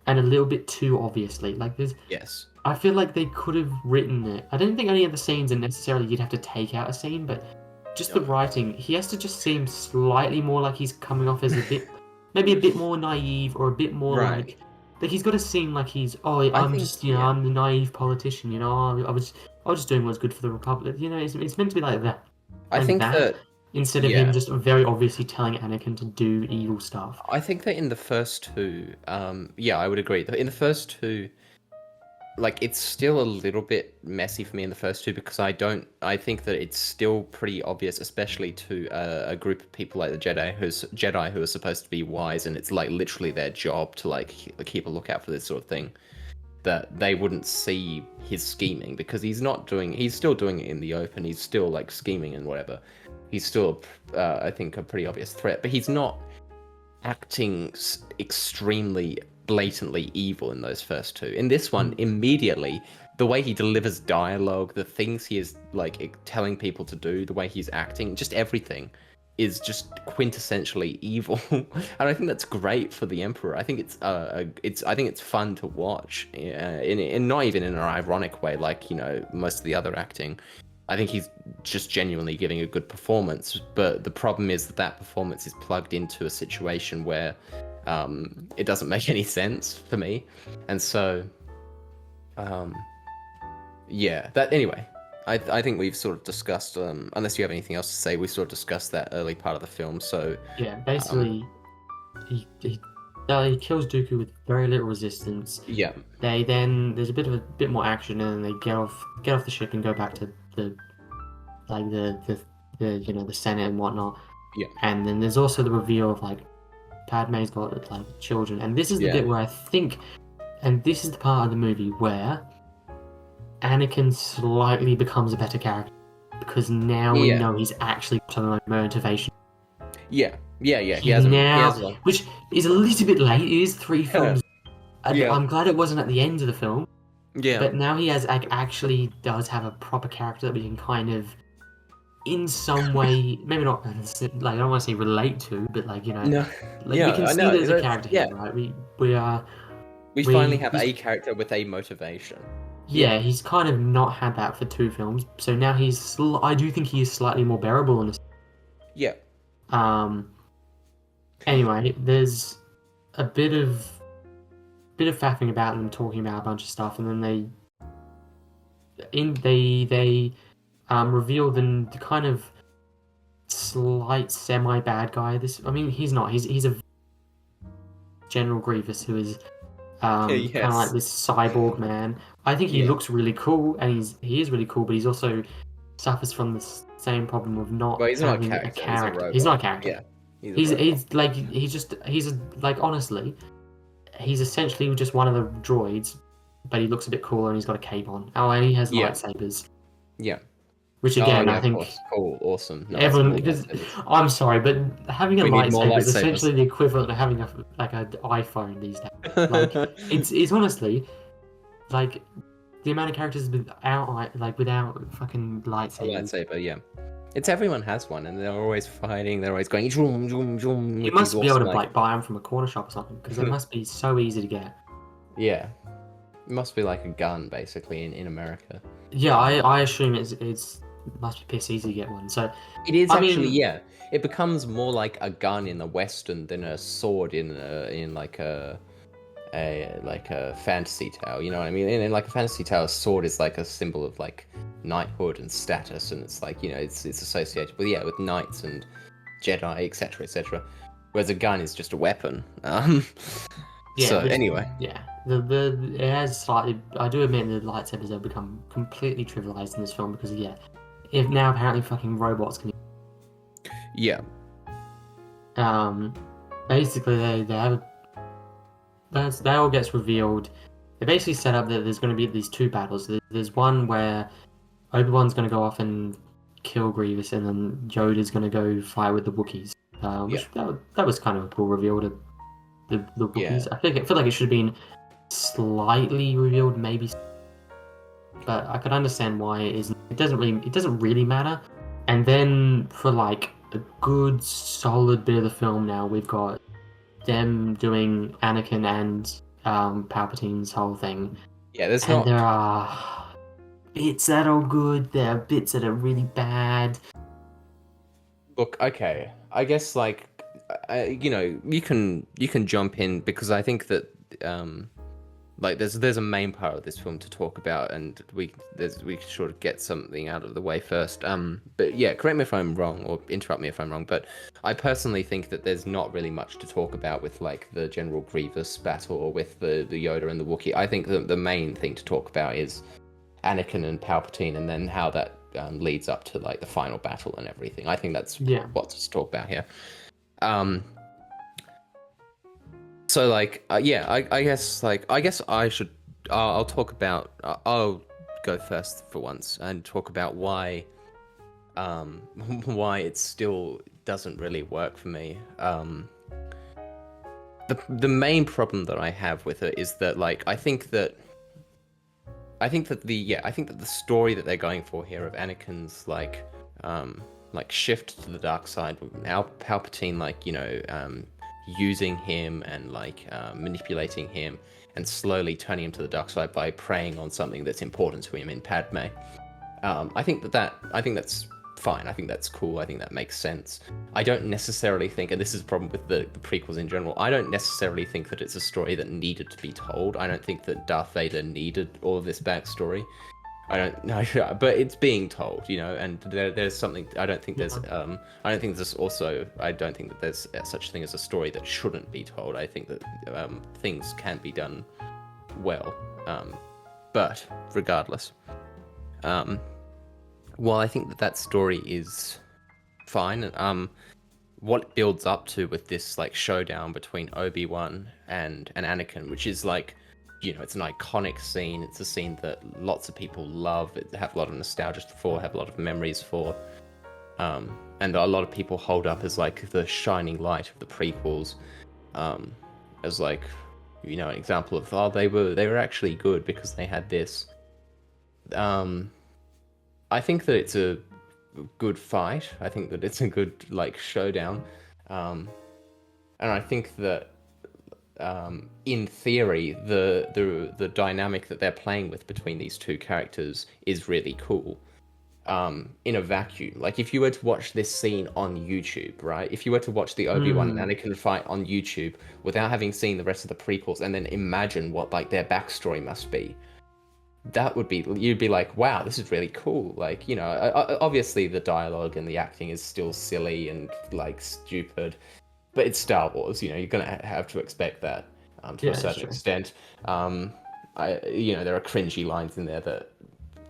and a little bit too obviously. Like Yes. I feel like they could have written it. I don't think any of the scenes are necessarily you'd have to take out a scene, but just the No. writing, he has to just seem slightly more like he's coming off as maybe a bit more naive, or a bit more Right. like he's got to seem like I I'm think just, yeah. I'm the naive politician, I was just doing what's good for the Republic. It's meant to be I like think that, that instead of him yeah. just very obviously telling Anakin to do evil stuff. I think that in the first two, yeah, I would agree. In the first two, like it's still a little bit messy for me in the first two because I think that it's still pretty obvious, especially to a group of people like the Jedi who are supposed to be wise, and it's like literally their job to like keep a lookout for this sort of thing, that they wouldn't see his scheming because he's still doing it in the open. He's still like scheming and whatever. He's still, I think, a pretty obvious threat, but he's not acting extremely blatantly evil in those first two. In this one, Mm. immediately, the way he delivers dialogue, the things he is like telling people to do, the way he's acting, just everything is just quintessentially evil. And I think that's great for the Emperor. I think I think it's fun to watch, in not even in an ironic way like, most of the other acting. I think he's just genuinely giving a good performance, but the problem is that performance is plugged into a situation where it doesn't make any sense for me, and so um, yeah. That anyway. I think we've sort of discussed. Unless you have anything else to say, we sort of discussed that early part of the film. So Yeah, um, basically, he kills Dooku with very little resistance. yeah, There's a bit more action, and then they get off the ship and go back to the Senate and whatnot. yeah, And then there's also the reveal of like Padme's got like children, and this is the yeah, bit where I think, and this is the part of the movie where Anakin slightly becomes a better character, because now we yeah, know he's actually got a motivation. yeah, yeah, yeah. He He has a he now, has one. which is a little bit late. It is 3 films. Yeah, I'm glad it wasn't at the end of the film, yeah. but now he has actually does have a proper character that we can kind of, in some way, maybe not like, I don't want to say relate to, but No, like we yeah. can I see know. there's a character Yeah. here, right? We are We finally we have he's a character with a motivation. Yeah. yeah, he's kind of not had that for 2 films, so now I do think he is slightly more bearable in this. Yeah. Um. Anyway, there's a bit of faffing about them talking about a bunch of stuff, and then they reveal the kind of slight semi bad guy. I mean, he's not. He's a General Grievous, who is kind of like Yes. this cyborg man. I think he Yeah. looks really cool, and he is really cool, but he's also suffers from the same problem of not Well, he's not a having a character. He's a character. He's not robot. a character. Yeah. He's a robot. Like, honestly, he's essentially just one of the droids, but he looks a bit cooler and he's got a cape on. Oh, and he has Yeah. lightsabers, Yeah. which Oh, again, yeah, I of think course. Cool. Awesome. Nice. everyone, More because lightsabers. I'm sorry, but having a We need more lightsaber is lightsabers. essentially the equivalent of having like an iPhone these days. Like, it's honestly like the amount of characters without fucking A lightsabers. lightsaber, yeah. It's everyone has one, and they're always fighting. They're always going zoom, zoom, zoom You with these must be able awesome, to like, like buy them from a corner shop or something, because they must be so easy to get. yeah. It must be like a gun, basically, in America. Yeah, I assume it's must be piss easy to get one. So It is I actually, mean, yeah. It becomes more like a gun in the Western than a sword in like a fantasy tale. You know what I mean? In like a fantasy tale, a sword is like a symbol of like knighthood and status, and it's like, you know, it's associated with, yeah, with knights and Jedi, etc., etc. Whereas a gun is just a weapon. So anyway, yeah, the it has slightly. I do admit the lightsabers have become completely trivialized in this film because yeah, if now apparently fucking robots can. yeah, Um, basically they have that all gets revealed. They basically set up that there's going to be these two battles. There's one where Obi-Wan's going to go off and kill Grievous, and then Yoda's going to go fight with the Wookiees. yeah, Which that was kind of a cool reveal to the yeah. Wookiees. I feel like it should have been slightly revealed, maybe, but I could understand why it isn't. It doesn't really matter. And then for like a good solid bit of the film now, we've got them doing Anakin and Palpatine's whole thing, Yeah, there's and not. there are bits that are good. There are bits that are really bad. Look, okay. I guess like, you know, you can jump in because I think that like there's a main part of this film to talk about, and we can sort of get something out of the way first. But yeah, correct me if I'm wrong or interrupt me if I'm wrong, but I personally think that there's not really much to talk about with like the General Grievous battle or with the Yoda and the Wookiee. I think the main thing to talk about is Anakin and Palpatine, and then how that leads up to like the final battle and everything. I think that's Yeah. what's to talk about here. So like, yeah, I guess I should. I'll talk about. I'll go first for once and talk about why, why it still doesn't really work for me. The main problem that I have with it is that like I think that the story that they're going for here of Anakin's like shift to the dark side, now Palpatine like, you know, using him and like manipulating him and slowly turning him to the dark side by preying on something that's important to him in Padme. I think that's fine. I think that's cool. I think that makes sense. I don't necessarily think, and this is a problem with the prequels in general, I don't necessarily think that it's a story that needed to be told. I don't think that Darth Vader needed all of this backstory. I don't know, but it's being told, you know, and there's something. I don't think there's. I don't think there's also. I don't think that there's such a thing as a story that shouldn't be told. I think that things can be done well, but regardless, while I think that that story is fine, what it builds up to with this like showdown between Obi-Wan and Anakin, which is like, you know, it's an iconic scene. It's a scene that lots of people love. It have a lot of nostalgia for, have a lot of memories for, and a lot of people hold up as like the shining light of the prequels, as like, you know, an example of, oh, they were actually good because they had this. I think that it's a good fight. I think that it's a good like showdown, and I think that in theory, the dynamic that they're playing with between these two characters is really cool. In a vacuum, like if you were to watch this scene on YouTube, right? If you were to watch the Obi-Wan and Anakin fight on YouTube without having seen the rest of the prequels, and then imagine what like their backstory must be, that would be, you'd be like, wow, this is really cool. Like, you know, obviously the dialogue and the acting is still silly and like stupid, but it's Star Wars, you know, you're gonna have to expect that to a certain extent. You know, there are cringy lines in there that,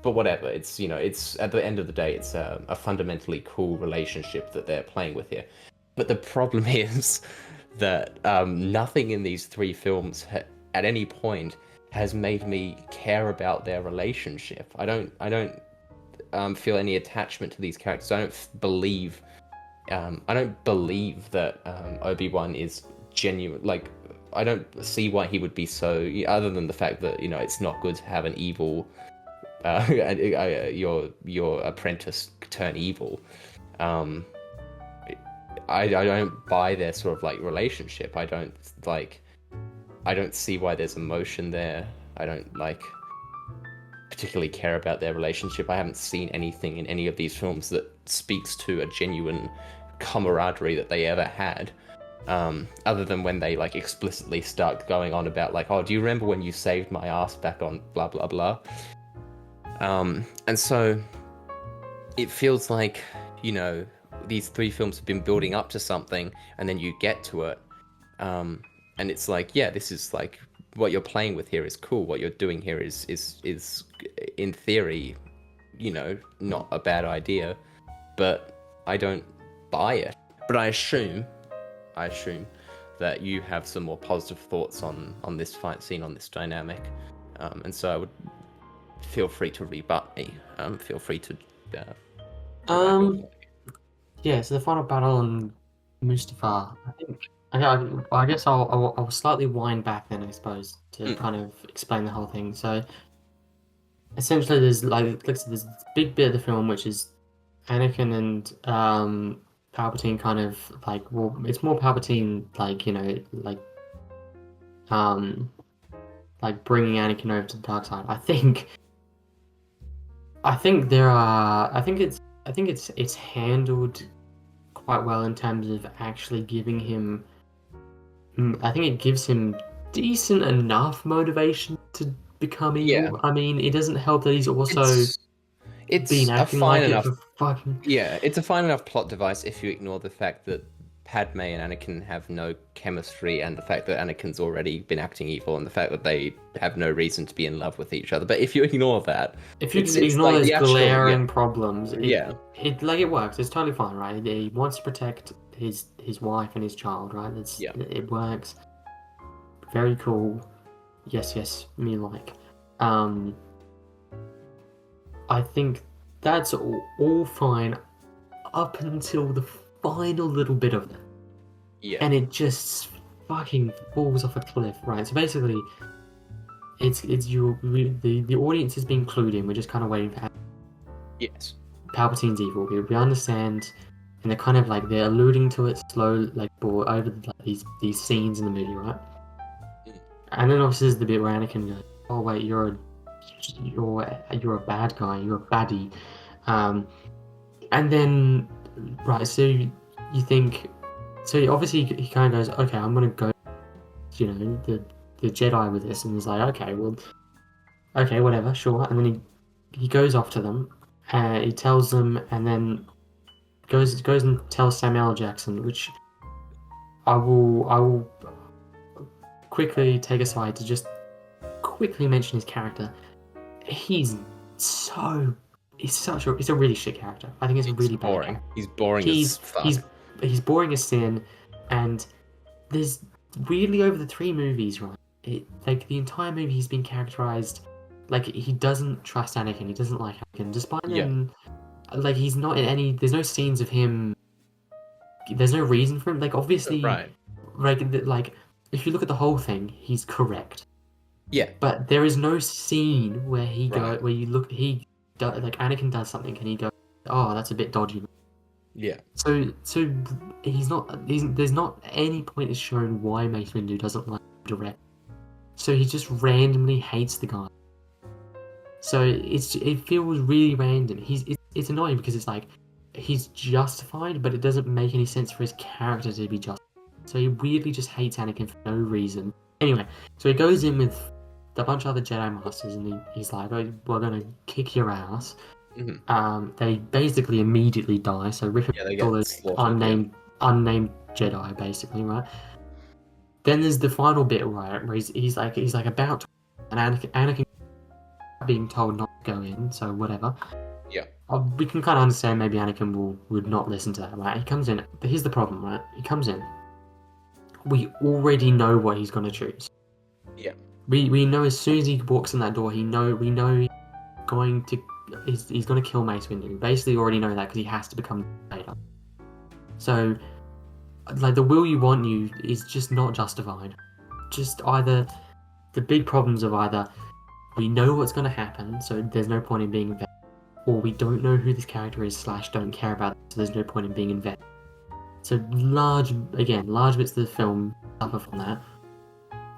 but whatever. It's, you know, it's at the end of the day, it's a fundamentally cool relationship that they're playing with here. But the problem is that nothing in these three films at any point has made me care about their relationship. I don't feel any attachment to these characters. I don't believe that Obi-Wan is genuine. Like, I don't see why he would be so, other than the fact that, you know, it's not good to have an evil, your apprentice turn evil. I don't buy their sort of like relationship. I don't see why there's emotion there. I don't like particularly care about their relationship. I haven't seen anything in any of these films that speaks to a genuine camaraderie that they ever had. Other than when they like explicitly start going on about like, oh, do you remember when you saved my ass back on blah blah blah? And so it feels like, you know, these three films have been building up to something, and then you get to it, and it's like, yeah, this is like what you're playing with here is cool. What you're doing here is in theory, you know, not a bad idea, but I don't buy it. But I assume that you have some more positive thoughts on this fight scene, on this dynamic, and so I would feel free to rebut me. Feel free to provide your Um, yeah. So the final battle on Mustafar. I think. I guess I'll slightly wind back then, I suppose, to Mm, kind of explain the whole thing. So essentially, there's like I said, there's this big bit of the film which is Anakin and Palpatine kind of like, well, it's more Palpatine like, you know, um like bringing Anakin over to the dark side. I think there are I think it's handled quite well in terms of actually giving him. I think it gives him decent enough motivation to become yeah, evil. I mean, it doesn't help that he's also it's been it's a acting fine like it enough for fucking. yeah, it's a fine enough plot device if you ignore the fact that Padme and Anakin have no chemistry, and the fact that Anakin's already been acting evil, and the fact that they have no reason to be in love with each other. But if you ignore that, If you it's ignore like those the actual glaring problems, yeah it works. It's totally fine, right? He wants to protect his wife and his child, right? yeah It works. Very cool. Yes, yes, me like. Um, I think that's all fine up until the final little bit of it, yeah and it just fucking falls off a cliff, right? So basically, it's the audience is being clued in. We're just kind of waiting for yes Palpatine's evil. We understand, and they're kind of like they're alluding to it slow, like over like, these scenes in the movie, right? Mm, And then obviously there's the bit where Anakin goes, "Oh wait, you're a bad guy. You're a baddie," um, and then right, so you think, so obviously he kind of goes, "Okay, I'm gonna go, you know, the Jedi with this," and he's like, "Okay, well, okay, whatever, sure," and then he goes off to them, he tells them, and then goes and tells Samuel L. Jackson, which I will quickly take aside to just quickly mention his character. He's so he's a really shit character. I think he's a it's really bad boring. character. He's boring as He's fuck. he's he's boring as sin, and there's weirdly over the three movies, right? Like the entire movie, he's been characterized like he doesn't trust Anakin. He doesn't like Anakin, despite Yeah then like he's not in any. There's no scenes of him. There's no reason for him. Like obviously, right like if you look at the whole thing, he's correct. yeah But there is no scene where right where you look like Anakin does something and he goes, "Oh, that's a bit dodgy." yeah So there's not any point is shown why Mace Windu doesn't like him direct. So he just randomly hates the guy. So it feels really random. It's annoying because it's like he's justified, but it doesn't make any sense for his character to be justified. So he weirdly just hates Anakin for no reason. Anyway, so he goes in with a bunch of other Jedi Masters, and he's like, "Oh, we're gonna kick your ass." hmm They basically immediately die. So rip yeah they all get those slaughtered yeah unnamed Jedi, basically, right? Then there's the final bit, right, where he's like about to, and Anakin being told not to go in, so whatever. yeah We can kind of understand maybe Anakin would not listen to that, right? He comes in, but here's the problem, right? He comes in. We already know what he's gonna choose. yeah We know as soon as he walks in that door, we know he's going to he's gonna kill Mace Windu. We basically already know that because he has to become Vader. So, like the will you want you is just not justified. Just either the big problems of either we know what's gonna happen, so there's no point in being invested, or we don't know who this character is / don't care about it, so there's no point in being invested. So large bits of the film suffer from that.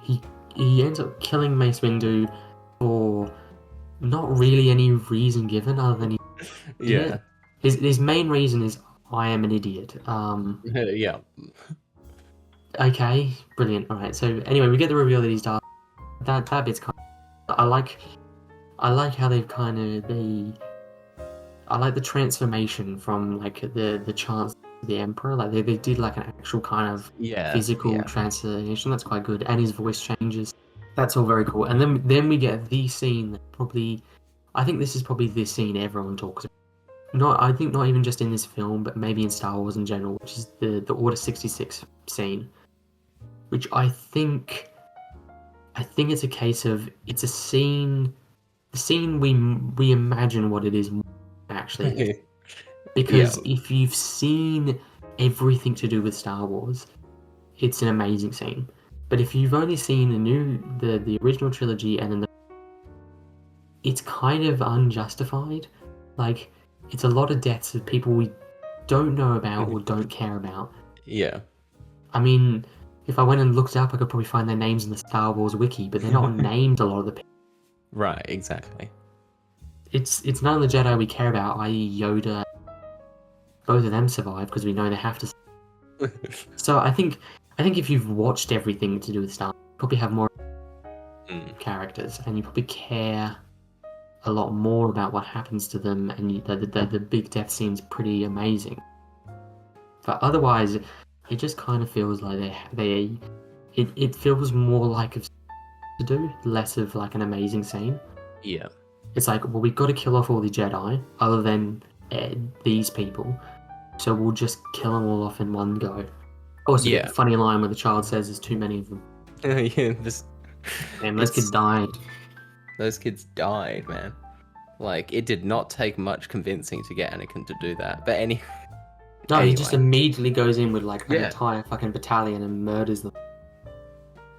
He ends up killing Mace Windu for not really any reason given other than he did yeah it. His main reason is I am an idiot. yeah Okay, brilliant. All right. So anyway, we get the reveal that he's Darth. That bit's kind. I like how they've kind of they. I like the transformation from like the Chancellor to the Emperor. Like they did like an actual kind of Yeah, physical yeah. transformation. That's quite good, and his voice changes. That's all very cool. And then we get the scene that probably. I think this is probably the scene everyone talks about. Not I think not even just in this film, but maybe in Star Wars in general, which is the Order 66 scene, which I think it's a case of it's a scene, the scene we imagine what it is actually is. Yeah, Because if you've seen everything to do with Star Wars, it's an amazing scene. But if you've only seen the original trilogy and then it's kind of unjustified. Like it's a lot of deaths of people we don't know about or don't care about. yeah. I mean, if I went and looked up, I could probably find their names in the Star Wars wiki, but they're not named a lot of the people. Right, exactly. It's none of the Jedi we care about, i.e. Yoda. Both of them survive because we know they have to. So I think if you've watched everything to do with Star Wars, you probably have more Mm. characters, and you probably care a lot more about what happens to them, and the big death scene's pretty amazing. But otherwise, it just kind of feels like it feels more like a to do, less of like an amazing scene. Yeah, It's like, well, we've got to kill off all the Jedi, other than these people, so we'll just kill them all off in one go. Also, get yeah. the funny line where the child says there's too many of them. Yeah, this Damn, those kids it's died. those kids died, man. Like it did not take much convincing to get Anakin to do that. But No, he just anyway, immediately goes in with like an yeah. entire fucking battalion and murders them.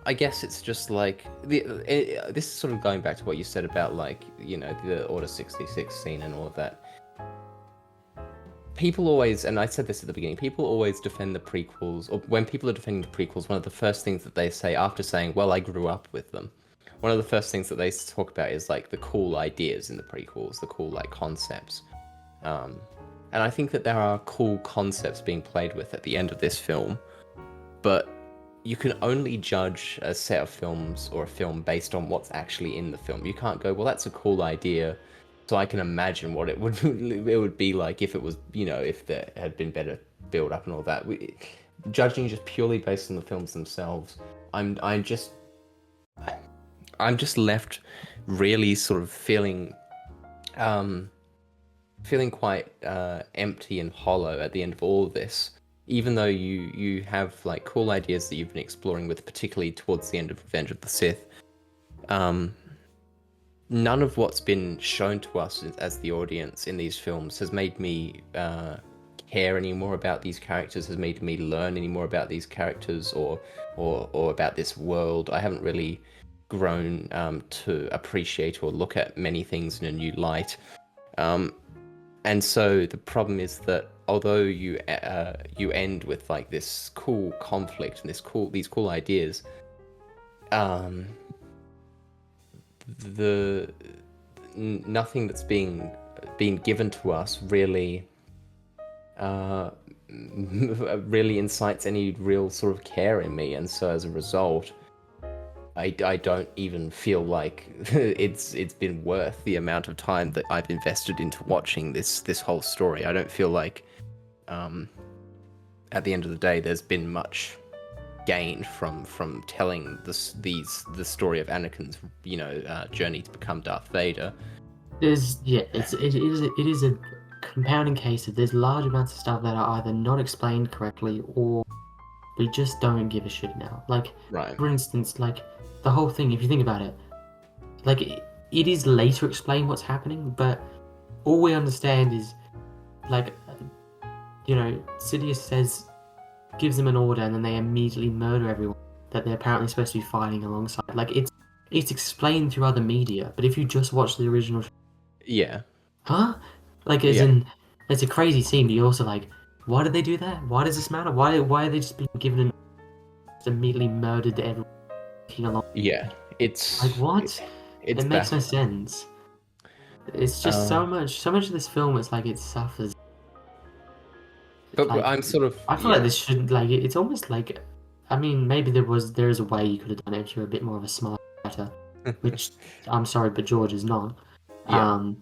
I guess it's just like this is sort of going back to what you said about like the Order 66 scene and all of that. People always, and I said this at the beginning, people always defend the prequels, or when people are defending the prequels, one of the first things that they say after saying, "Well, I grew up with them," one of the first things that they talk about is like the cool ideas in the prequels, the cool like concepts. Um, and I think that there are cool concepts being played with at the end of this film, but you can only judge a set of films or a film based on what's actually in the film. You can't go, well, that's a cool idea, so I can imagine what it would it would be like if it was, if there had been better build up and all that. Judging just purely based on the films themselves, I'm just I'm just left really sort of feeling quite empty and hollow at the end of all of this. Even though you have like cool ideas that you've been exploring with, particularly towards the end of Revenge of the Sith, um, none of what's been shown to us as the audience in these films has made me care any more about these characters, has made me learn any more about these characters or about this world. I haven't really grown to appreciate or look at many things in a new light. And so the problem is that although you end with like this cool conflict and these cool ideas, um, nothing that's being given to us really really incites any real sort of care in me, and so as a result, I don't even feel like it's been worth the amount of time that I've invested into watching this whole story. I don't feel like at the end of the day there's been much gained from telling the story of Anakin's journey to become Darth Vader. It is a compounding case of there's large amounts of stuff that are either not explained correctly or we just don't give a shit now. Like, Right. for instance, like the whole thing, if you think about it, like it is later explained what's happening, but all we understand is like, Sidious gives them an order, and then they immediately murder everyone that they're apparently supposed to be fighting alongside. Like it's explained through other media, but if you just watch the original, Yeah. huh? Like as Yeah. in, it's a crazy scene, but you're also like, why did they do that? Why does this matter? Why are they just being given an just immediately murdered everyone along? Yeah. It's Like what? it's It makes no baffling. sense. It's just Um, so much of this film. It's like it suffers. but Like I'm sort of I feel like yeah. this shouldn't like it's almost like I mean, maybe there is a way you could have done it if you're a bit more of a smart writer, which I'm sorry, but George is not. Yeah. Um,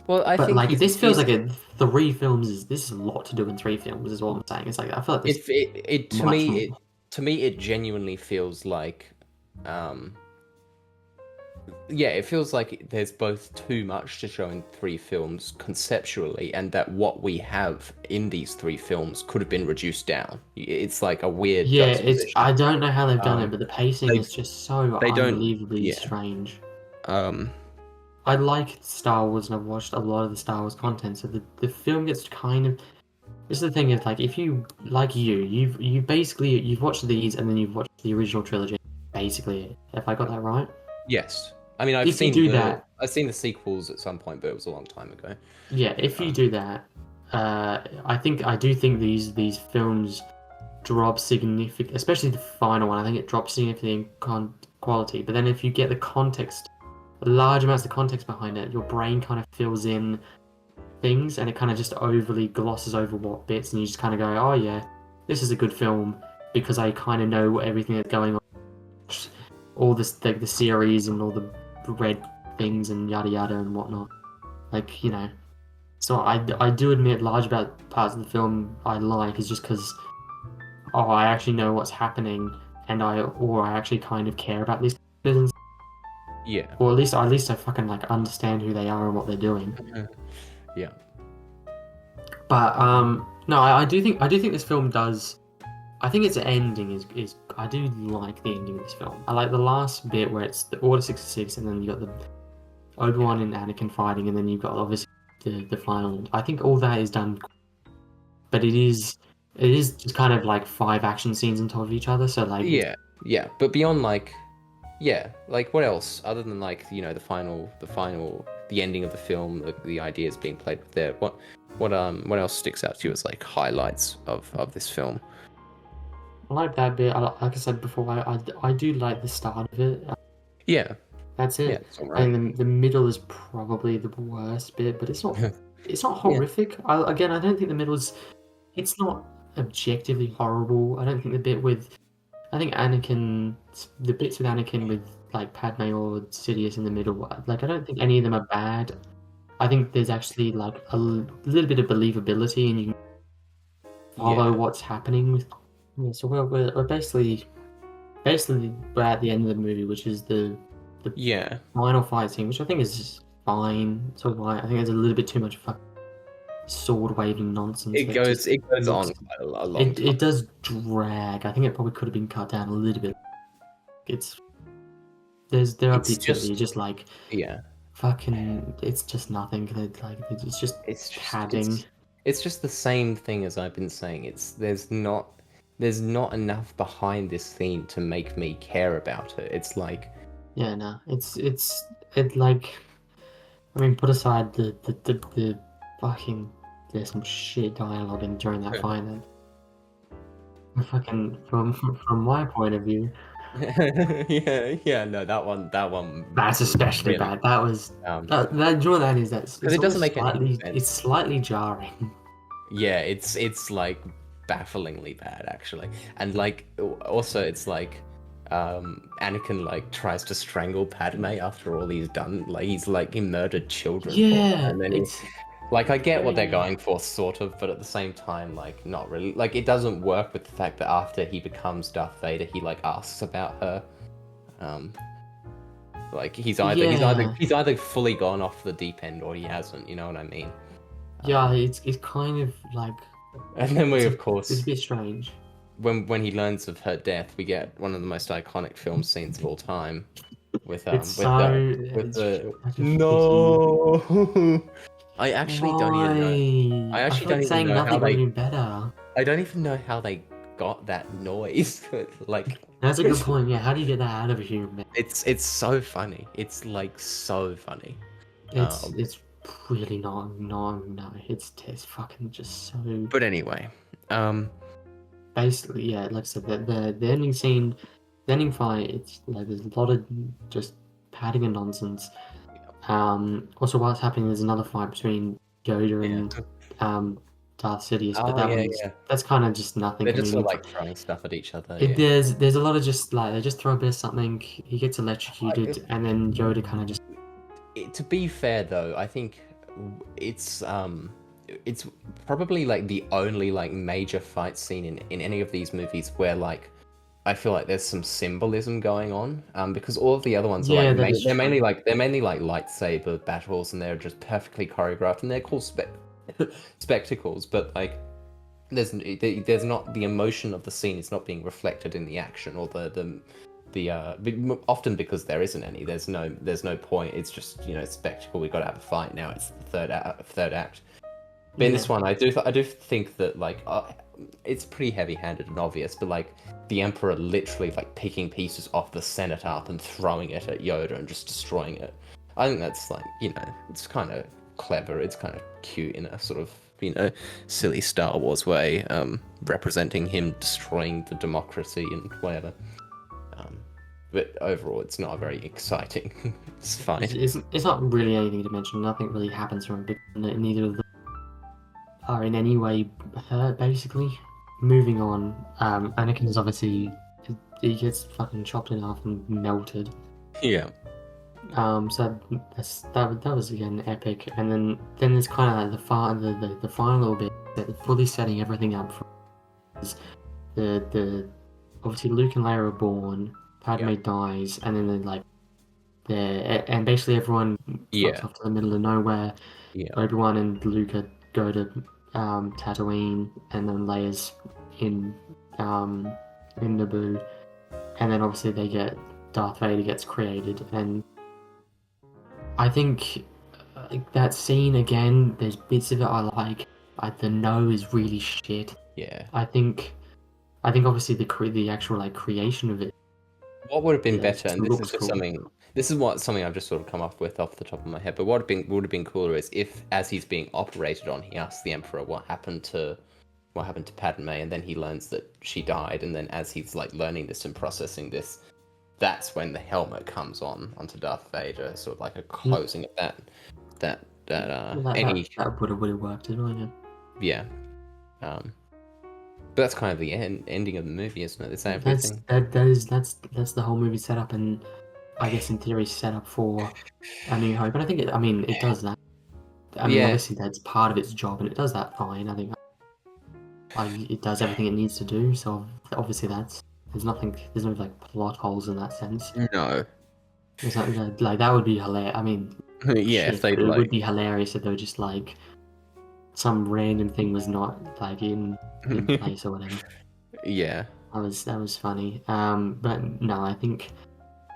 Well, I but think like this feels like three films is this is a lot to do in 3 films is what I'm saying. It's like I feel like this it to much me more. it genuinely feels like yeah, it feels like there's both too much to show in 3 films conceptually, and that what we have in these 3 films could have been reduced down. It's like a weird Yeah, it's juxtaposition. I don't know how they've done it, Um, but the pacing they is just so they don't, unbelievably yeah. strange. Um, I like Star Wars and I've watched a lot of the Star Wars content, so the film gets kind of. This is the thing is like if you like you've watched these and then you've watched the original trilogy, basically. If I got that right, yes. I mean, if you do that, I've seen the sequels at some point, but it was a long time ago. yeah, if you Um, do that, I do think these films drop significant, especially the final one. I think it drops significantly in quality. But then if you get the context, large amounts of context behind it, your brain kind of fills in things and it kind of just overly glosses over what bits, and you just kind of go, oh yeah, this is a good film because I kind of know everything that's going on, all this the series and all the red things and yada yada and whatnot. Like so I do admit large about parts of the film I like is just because I actually know what's happening and I actually kind of care about these villains, yeah. or at least I fucking like understand who they are and what they're doing. Yeah. But no, I do think this film does. I think its ending is I do like the ending of this film. I like the last bit where it's the Order 66 and then you got the Obi-Wan and Anakin fighting, and then you've got obviously the final. I think all that is done, but it is just kind of like 5 action scenes on top of each other. So like Yeah. Yeah. But beyond like, yeah, like what else other than like the ending of the film, the ideas being played with there. What else sticks out to you as like highlights of this film? I like that bit. Like I said before, I do like the start of it. Yeah. That's Yeah. it. It's all right. And the middle is probably the worst bit, but it's not Yeah. horrific. Again, I don't think the middle is. It's not objectively horrible. I don't think the bit with. I think the bits with Anakin with like Padme or Sidious in the middle, like I don't think any of them are bad. I think there's actually like little bit of believability, and you can follow Yeah. what's happening with. Yeah, so we're basically we're at the end of the movie, which is the Yeah. final fight scene, which I think is just fine. It's alright. I think there's a little bit too much fucking sword waving nonsense that just It goes looks. on quite a long time. It does drag. I think it probably could have been cut down a little bit. It's there are It's bits of it you're just just like yeah. fucking. It's just nothing. It's just It's just padding. it's just the same thing as I've been saying. There's not enough behind this theme to make me care about it. It's like Yeah, no. It like. I mean, put aside the fucking. There's some shit dialogue in during that fight. Fucking from my point of view, yeah, no, that one that's was especially really bad. That was um that draw that is that because it's it doesn't almost make any it's sense. slightly jarring. Yeah, it's like bafflingly bad actually. And like also it's like Anakin like tries to strangle Padme after all he's done. Like he murdered children for her. Yeah, And then he it's like I get what they're very going for sort of, but at the same time like not really. Like it doesn't work with the fact that after he becomes Darth Vader, he like asks about her. Um like yeah he's either fully gone off the deep end or he hasn't, you know what I mean? yeah. Um It's kind of like and then we it's of it's a course bit strange. when he learns of her death, we get one of the most iconic film scenes of all time It's so with it's the such a shitty. no. I actually don't even know. I Why? I actually feel don't like even saying know how nothing would have they. been better. I don't even know how they got that noise. Like, That's a good point. Yeah, how do you get that out of a human? it's so funny. It's like so funny. Um, It's really not no. It's fucking just so but anyway, um, basically yeah. Like I said, the ending scene, the ending fight. It's like there's a lot of just padding and nonsense. Also, while it's happening, there's another fight between Yoda yeah, and um Darth Sidious, but Oh that yeah, one's yeah. that's kind of just nothing. They're I just mean, sort of like throwing stuff at each other. it, Yeah. there's a lot of just like they just throw a bit of something, he gets I, electrocuted, and then Yoda kind of just to be fair though, I think it's it's probably like the only like major fight scene in any of these movies where like I feel like there's some symbolism going on. Because all of the other ones are like yeah, that is true. they're mainly like lightsaber battles and they're just perfectly choreographed and they're cool spectacles, but like there's not the emotion of the scene. It's not being reflected in the action or often because there isn't any. There's no point. It's just spectacle. We got to have a fight now. It's the third act. But in Yeah, this one, I do think that like it's pretty heavy-handed and obvious, but like the Emperor literally like picking pieces off the cenotaph and throwing it at Yoda and just destroying it. I think that's like it's kind of clever. It's kind of cute in a sort of silly Star Wars way, representing him destroying the democracy and whatever. But overall, it's not very exciting. It's fine. it's not really anything to mention. Nothing really happens from it. Neither of them are in any way hurt. Basically, moving on. Anakin is obviously he gets fucking chopped in half and melted. Yeah. So that was again epic, and then there's kind of like the final bit that fully setting everything up for the obviously Luke and Leia are born, Padme Yeah. dies, and then and basically everyone Yeah. fucks off to the middle of nowhere. Yeah. Obi-Wan and Luke go to Tatooine, and then Leia's in Naboo, and then obviously Darth Vader gets created, and I think that scene again. There's bits of it I like. The no is really shit. Yeah. I think obviously the actual like creation of it. What would have been It better, just and this is looks just cool. something I've just sort of come up with off the top of my head. But would have been cooler is if, as he's being operated on, he asks the Emperor what happened to Padme, and then he learns that she died, and then as he's like learning this and processing this, that's when the helmet comes onto Darth Vader, sort of like a closing of any That would have worked, wouldn't it? yeah. But that's kind of the ending of the movie, isn't it? It's everything. That's the whole movie setup, and I guess in theory set up for A New Hope. And I think it does that. I mean, Yeah, obviously that's part of its job, and it does that fine. I think it does everything it needs to do. So obviously there's no like plot holes in that sense. no. It's not like that would be hilarious. I mean, Yeah, if shit, they but it would like be hilarious if they were just like some random thing was not like in place or whatever. yeah. That was funny. But no, I think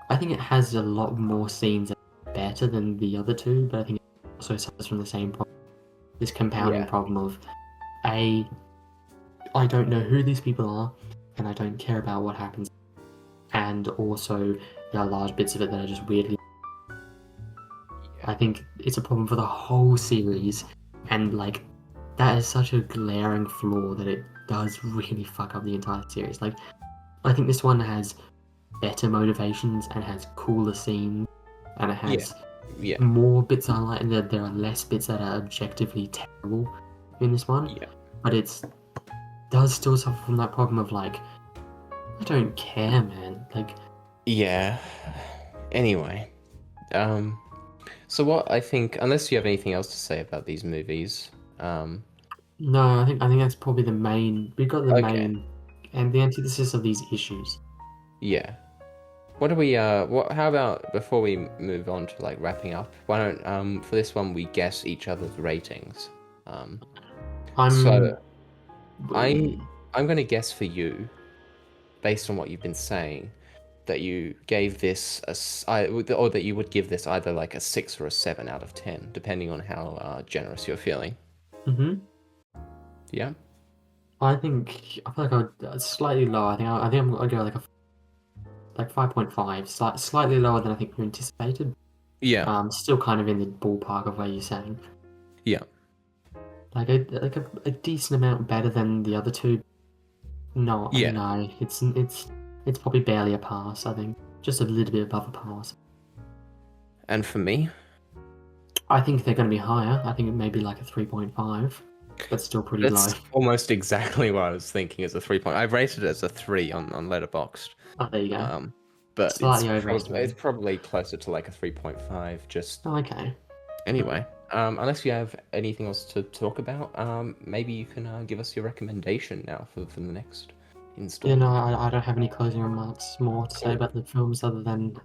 it has a lot more scenes that are better than the other two. But I think it also suffers from the same problem, this compounding Yeah. problem of I don't know who these people are, and I don't care about what happens. And also, there are large bits of it that are just weirdly. I think it's a problem for the whole series, and like that is such a glaring flaw that it does really fuck up the entire series. Like, I think this one has better motivations and has cooler scenes, and it has Yeah. more bits I like, and there are less bits that are objectively terrible in this one. Yeah. But does still suffer from that problem of like, I don't care, man. Like, Yeah. Anyway, so what I think, unless you have anything else to say about these movies, no, I think that's probably the main. We've got the okay, main and the antithesis of these issues. yeah. What do we how about before we move on to like wrapping up, why don't for this one we guess each other's ratings. I'm. So I'm gonna guess for you, based on what you've been saying, that you gave this or that you would give this either like a 6 or a 7 out of 10, depending on how generous you're feeling. Mhm. Yeah. I feel like I would slightly lower. I think I'm gonna go like 5.5, slightly lower than I think you anticipated. Yeah. Still kind of in the ballpark of where you're saying. Yeah. Like a decent amount better than the other two. No, Yeah. no, it's probably barely a pass. I think just a little bit above a pass. And for me, I think they're going to be higher. I think it may be like a 3.5. but still pretty low. That's almost exactly what I was thinking as a 3 point. I've rated it as a 3 on Letterboxd. Oh, there you go. But Slightly it's overestimated. probably closer to like a 3.5. Just Oh, okay. anyway. Unless you have anything else to talk about, maybe you can give us your recommendation now for the next Yeah, installment. no, I don't have any closing remarks more to say Cool. about the films other than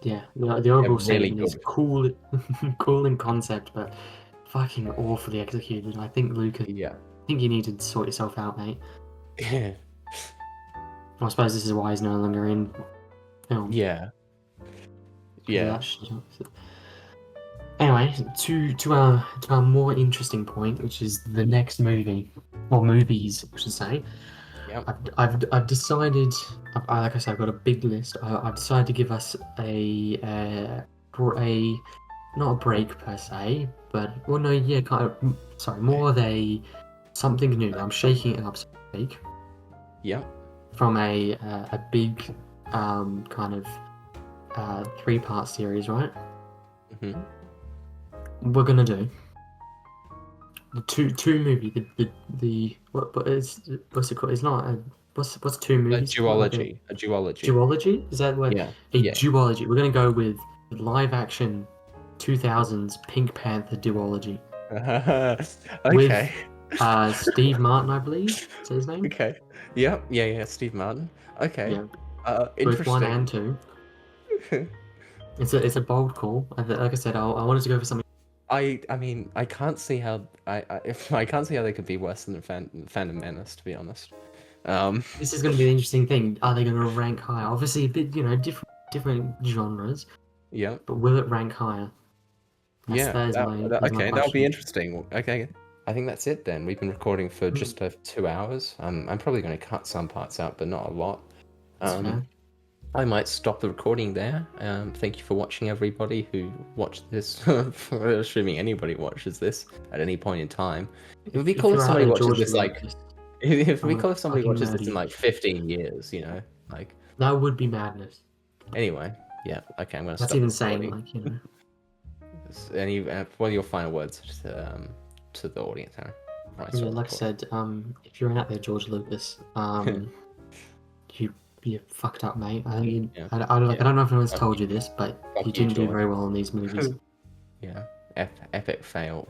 yeah, the They're overall really statement is good. cool, cool in concept, but fucking awfully executed. I think Lucas, Yeah. I think you need to sort yourself out, mate. Yeah. I suppose this is why he's no longer in film. Yeah. Because of Yeah. that shit. Anyway, to our more interesting point, which is the next movie, or movies, I should say. Yep. I've decided. Like I said, I've got a big list. I've decided to give us a not a break per se, but well, no, yeah, kind of. Sorry, more of a something new. I'm shaking it up, so to speak, Yep. from a big kind of 3-part series, right? Hmm. We're gonna do the two movie the what is what's it called? It's not a what's two A movies called? Like a duology. A duology. duology? Is that what Yeah. a Yeah. duology? We're gonna go with live action 2000s Pink Panther duology with Okay. Steve Martin, I believe. Is that his name? Okay. Yep. Yeah. Yeah. Steve Martin. Okay. Yeah, both one and Interesting. two. It's a bold call. Like I said, I wanted to go for something. I mean I can't see how I can't see how they could be worse than Phantom Menace, to be honest. Um. This is going to be the interesting thing. Are they going to rank higher? Obviously, a bit different genres, Yep. but will it rank higher? Yeah. That's my Okay. That'll be question. interesting. Okay. I think that's it then. We've been recording for Hmm, just over 2 hours. I'm probably going to cut some parts out, but not a lot. that's Um. fair. I might stop the recording there. Thank you for watching, everybody who watched this. Assuming anybody watches this at any point in time. It would be If cool if you're out somebody there, watches George this like. Lucas, If I'm we gonna call if somebody fucking watches murder this in you. like 15 years, you know, like That would be madness. anyway, yeah, okay, I'm gonna That's stop the even saying, recording. like, you know. Any what are your final words to the audience, Aaron? Before I Yeah, stop the like I recording. said, if you're out there, George Lucas, you you fucked up, mate. I think Yeah, I yeah, don't know if anyone's fuck told you, you this, but you fuck you, didn't do George. very well in these movies. Yeah, epic fail.